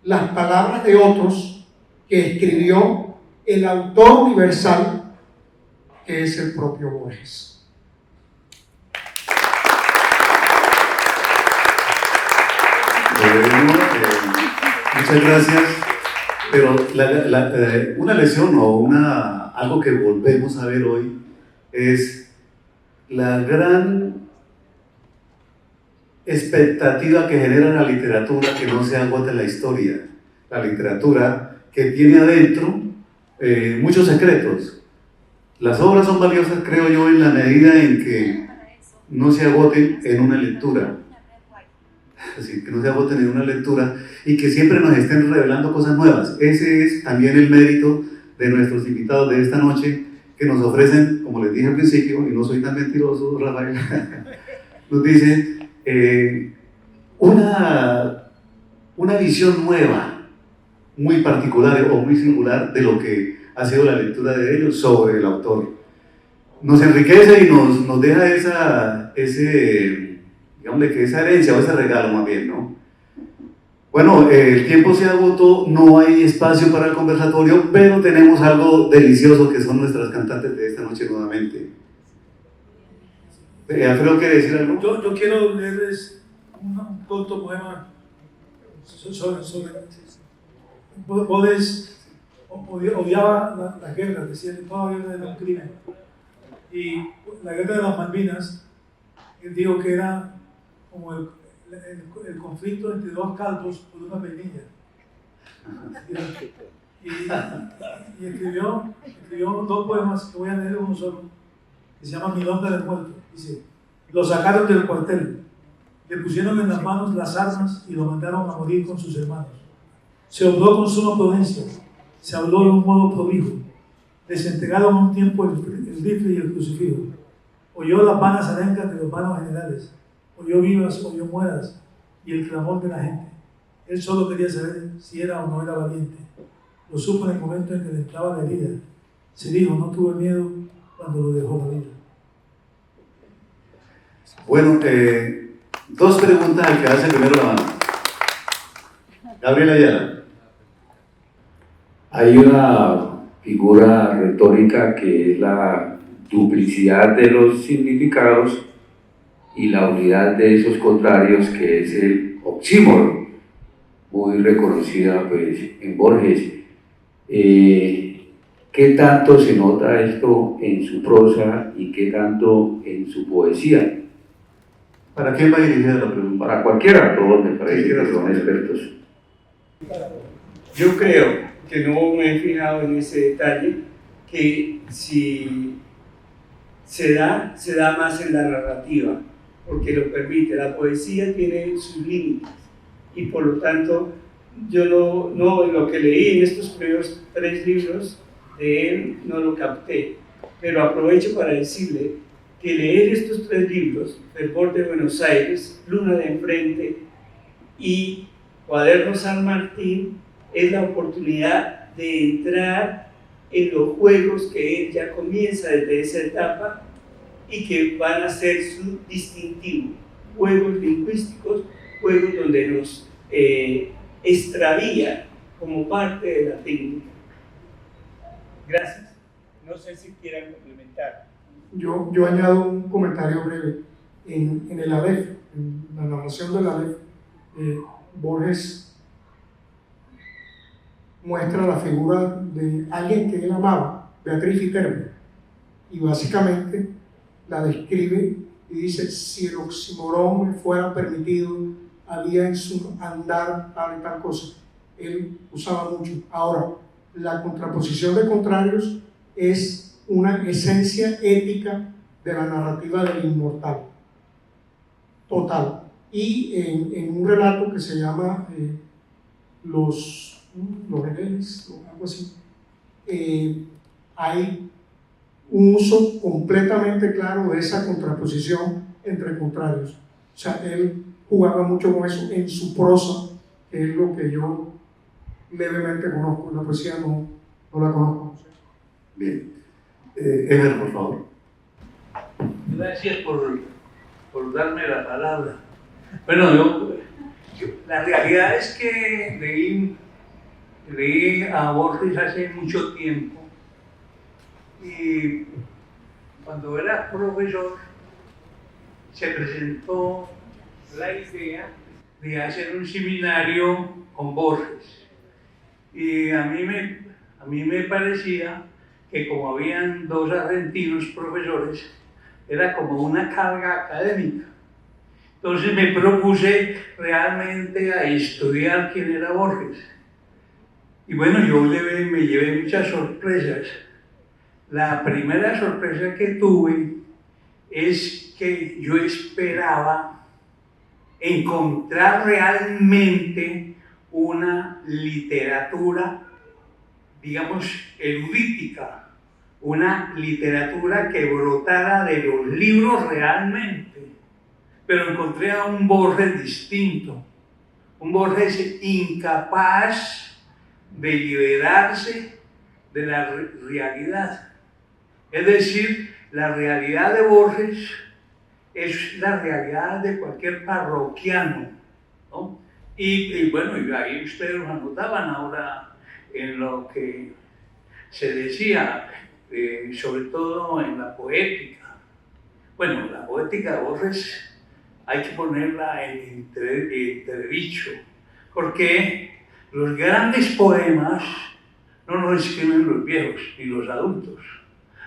las palabras de otros que escribió el autor universal, que es el propio Borges. Muchas gracias. Pero una lección o algo que volvemos a ver hoy es la gran expectativa que genera la literatura, que no se agota en la historia. La literatura que tiene adentro muchos secretos. Las obras son valiosas, creo yo, en la medida en que no se agoten en una lectura. Así que no se agoten en una lectura y que siempre nos estén revelando cosas nuevas. Ese es también el mérito de nuestros invitados de esta noche, que nos ofrecen, como les dije al principio, y no soy tan mentiroso, Rafael, nos dicen una visión nueva, muy particular o muy singular de lo que ha sido la lectura de ellos sobre el autor. Nos enriquece y nos deja digamos que esa herencia o ese regalo más bien, ¿no? Bueno, el tiempo se agotó, no hay espacio para el conversatorio, pero tenemos algo delicioso que son nuestras cantantes de esta noche nuevamente. ¿Alfredo quiere decir algo? Yo quiero leerles un corto poema sobre Borges. Odiaba las guerras, decía que toda guerra era un crimen. Y la guerra de las Malvinas, él dijo que era como el conflicto entre dos calvos por una peinilla. Y escribió dos poemas que voy a leer uno solo, que se llama Milonga del Muerto. Dice: lo sacaron del cuartel, le pusieron en las manos las armas y lo mandaron a morir con sus hermanos. Se obró con suma prudencia, se habló de un modo prolijo, les entregaron un tiempo el rifle y el crucifijo. Oyó las vanas arencas de los vanos generales, oyó vivas, oyó mueras y el clamor de la gente. Él solo quería saber si era o no era valiente. Lo supo en el momento en que le entraba la herida. Se dijo: no tuve miedo cuando lo dejó la vida. Bueno, dos preguntas al que hace primero la mano. Gabriela Ayala. Hay una figura retórica que es la duplicidad de los significados y la unidad de esos contrarios, que es el oxímoron, muy reconocida pues en Borges. ¿Qué tanto se nota esto en su prosa y qué tanto en su poesía? ¿Para quién va dirigida la pregunta? Para cualquiera, todos me parece que son expertos. Yo creo que no me he fijado en ese detalle, que si se da más en la narrativa, porque lo permite. La poesía tiene sus límites y por lo tanto yo no lo que leí en estos primeros 3 libros de él no lo capté, pero aprovecho para decirle que leer estos 3 libros, Fervor de Buenos Aires, Luna de Enfrente y Cuaderno San Martín, es la oportunidad de entrar en los juegos que él ya comienza desde esa etapa y que van a ser su distintivo. Juegos lingüísticos, juegos donde nos extravía como parte de la técnica. Gracias. No sé si quieran complementar. Yo añado un comentario breve. En el Aleph, en la narración del Aleph, Borges muestra la figura de alguien que él amaba, Beatriz Viterbo, y básicamente la describe y dice: si el oxímoron me fuera permitido, había en su andar tal y tal cosa. Él usaba mucho. Ahora, la contraposición de contrarios es una esencia ética de la narrativa del inmortal, total. Y en un relato que se llama Los Rehenes, o algo así, hay un uso completamente claro de esa contraposición entre contrarios. O sea, él jugaba mucho con eso en su prosa, que es lo que yo levemente conozco. La poesía no la conozco. Bien. Emer, por favor. Gracias por darme la palabra. Bueno, la realidad es que leí a Borges hace mucho tiempo, y cuando era profesor se presentó la idea de hacer un seminario con Borges, y a mí me parecía que como habían 2 argentinos profesores era como una carga académica. Entonces me propuse realmente a estudiar quién era Borges. Y bueno, yo me llevé muchas sorpresas. La primera sorpresa que tuve es que yo esperaba encontrar realmente una literatura, digamos, erudítica, una literatura que brotara de los libros realmente. Pero encontré a un Borges distinto, un Borges incapaz de liberarse de la realidad. Es decir, la realidad de Borges es la realidad de cualquier parroquiano, ¿no? Y bueno, y ahí ustedes lo anotaban ahora en lo que se decía, sobre todo en la poética. Bueno, la poética de Borges hay que ponerla en entredicho, porque los grandes poemas no los escriben los viejos ni los adultos.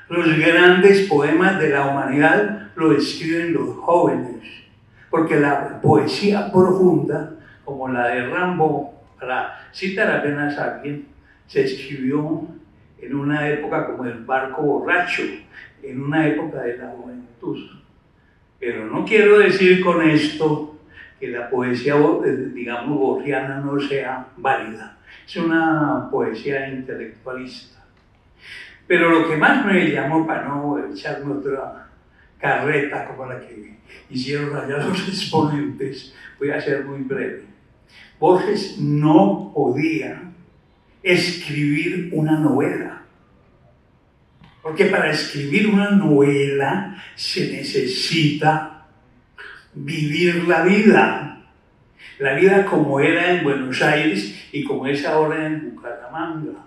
Los grandes poemas de la humanidad los escriben los jóvenes, porque la poesía profunda, como la de Rimbaud, para citar apenas a alguien, se escribió en una época como el barco borracho, en una época de la juventud. Pero no quiero decir con esto que la poesía, digamos, borgiana no sea válida. Es una poesía intelectualista. Pero lo que más me llamó, para no echarme otra carreta como la que hicieron allá los exponentes, voy a ser muy breve. Borges no podía escribir una novela. Porque para escribir una novela se necesita vivir la vida como era en Buenos Aires y como es ahora en Bucaramanga.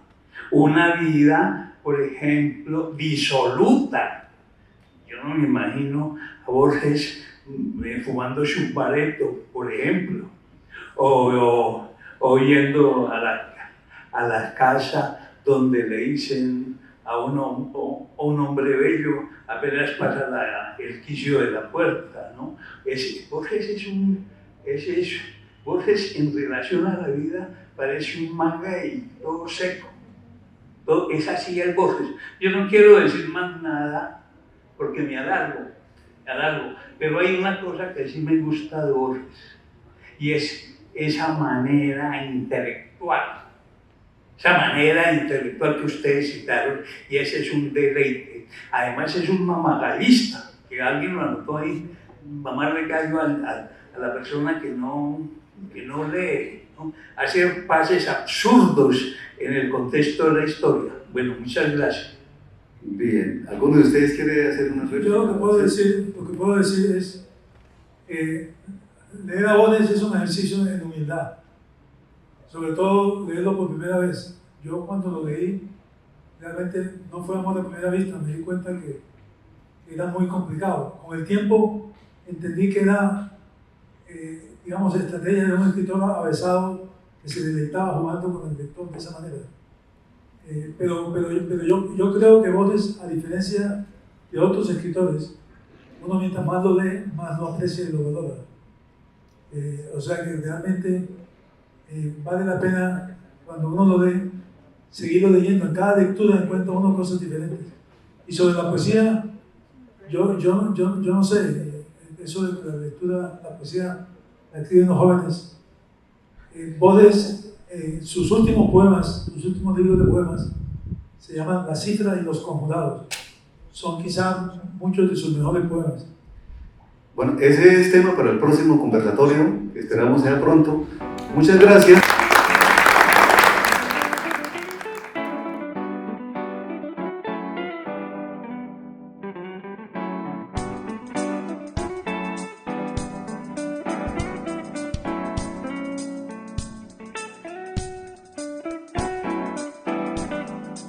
una vida, por ejemplo, disoluta. Yo no me imagino a Borges fumando chupareto, por ejemplo, o yendo a la casa donde le dicen a un hombre bello apenas pasa el quicio de la puerta, ¿no? Borges en relación a la vida parece un maguey, todo seco. Es así el Borges. Yo no quiero decir más nada porque me alargo, pero hay una cosa que sí me gusta de Borges y es esa manera intelectual que ustedes citaron, y ese es un deleite. Además es un mamagallista, que alguien lo anotó ahí, mamarle gallo a la persona que no lee, ¿no? Hace pases absurdos en el contexto de la historia. Bueno, muchas gracias. Bien, ¿alguno de ustedes quiere hacer una reflexión? Yo lo que puedo decir es leer a Borges es un ejercicio en humildad, sobre todo leerlo por primera vez. Yo cuando lo leí, realmente no fue amor a primera vista, me di cuenta que era muy complicado. Con el tiempo entendí que era, digamos, estrategia de un escritor avesado que se deleitaba jugando con el lector de esa manera. Pero yo creo que Borges, a diferencia de otros escritores, uno mientras más lo lee, más lo aprecia y lo valora. O sea que realmente vale la pena, cuando uno lo lee, seguirlo leyendo. En cada lectura encuentra uno cosas diferentes. Y sobre la poesía, yo no sé, eso de la lectura, la poesía la escriben los jóvenes. Borges, sus últimos libros de poemas, se llaman La Cifra y los Conjurados. Son quizá muchos de sus mejores poemas. Bueno, ese es tema para el próximo conversatorio, que esperamos sea pronto. Muchas gracias.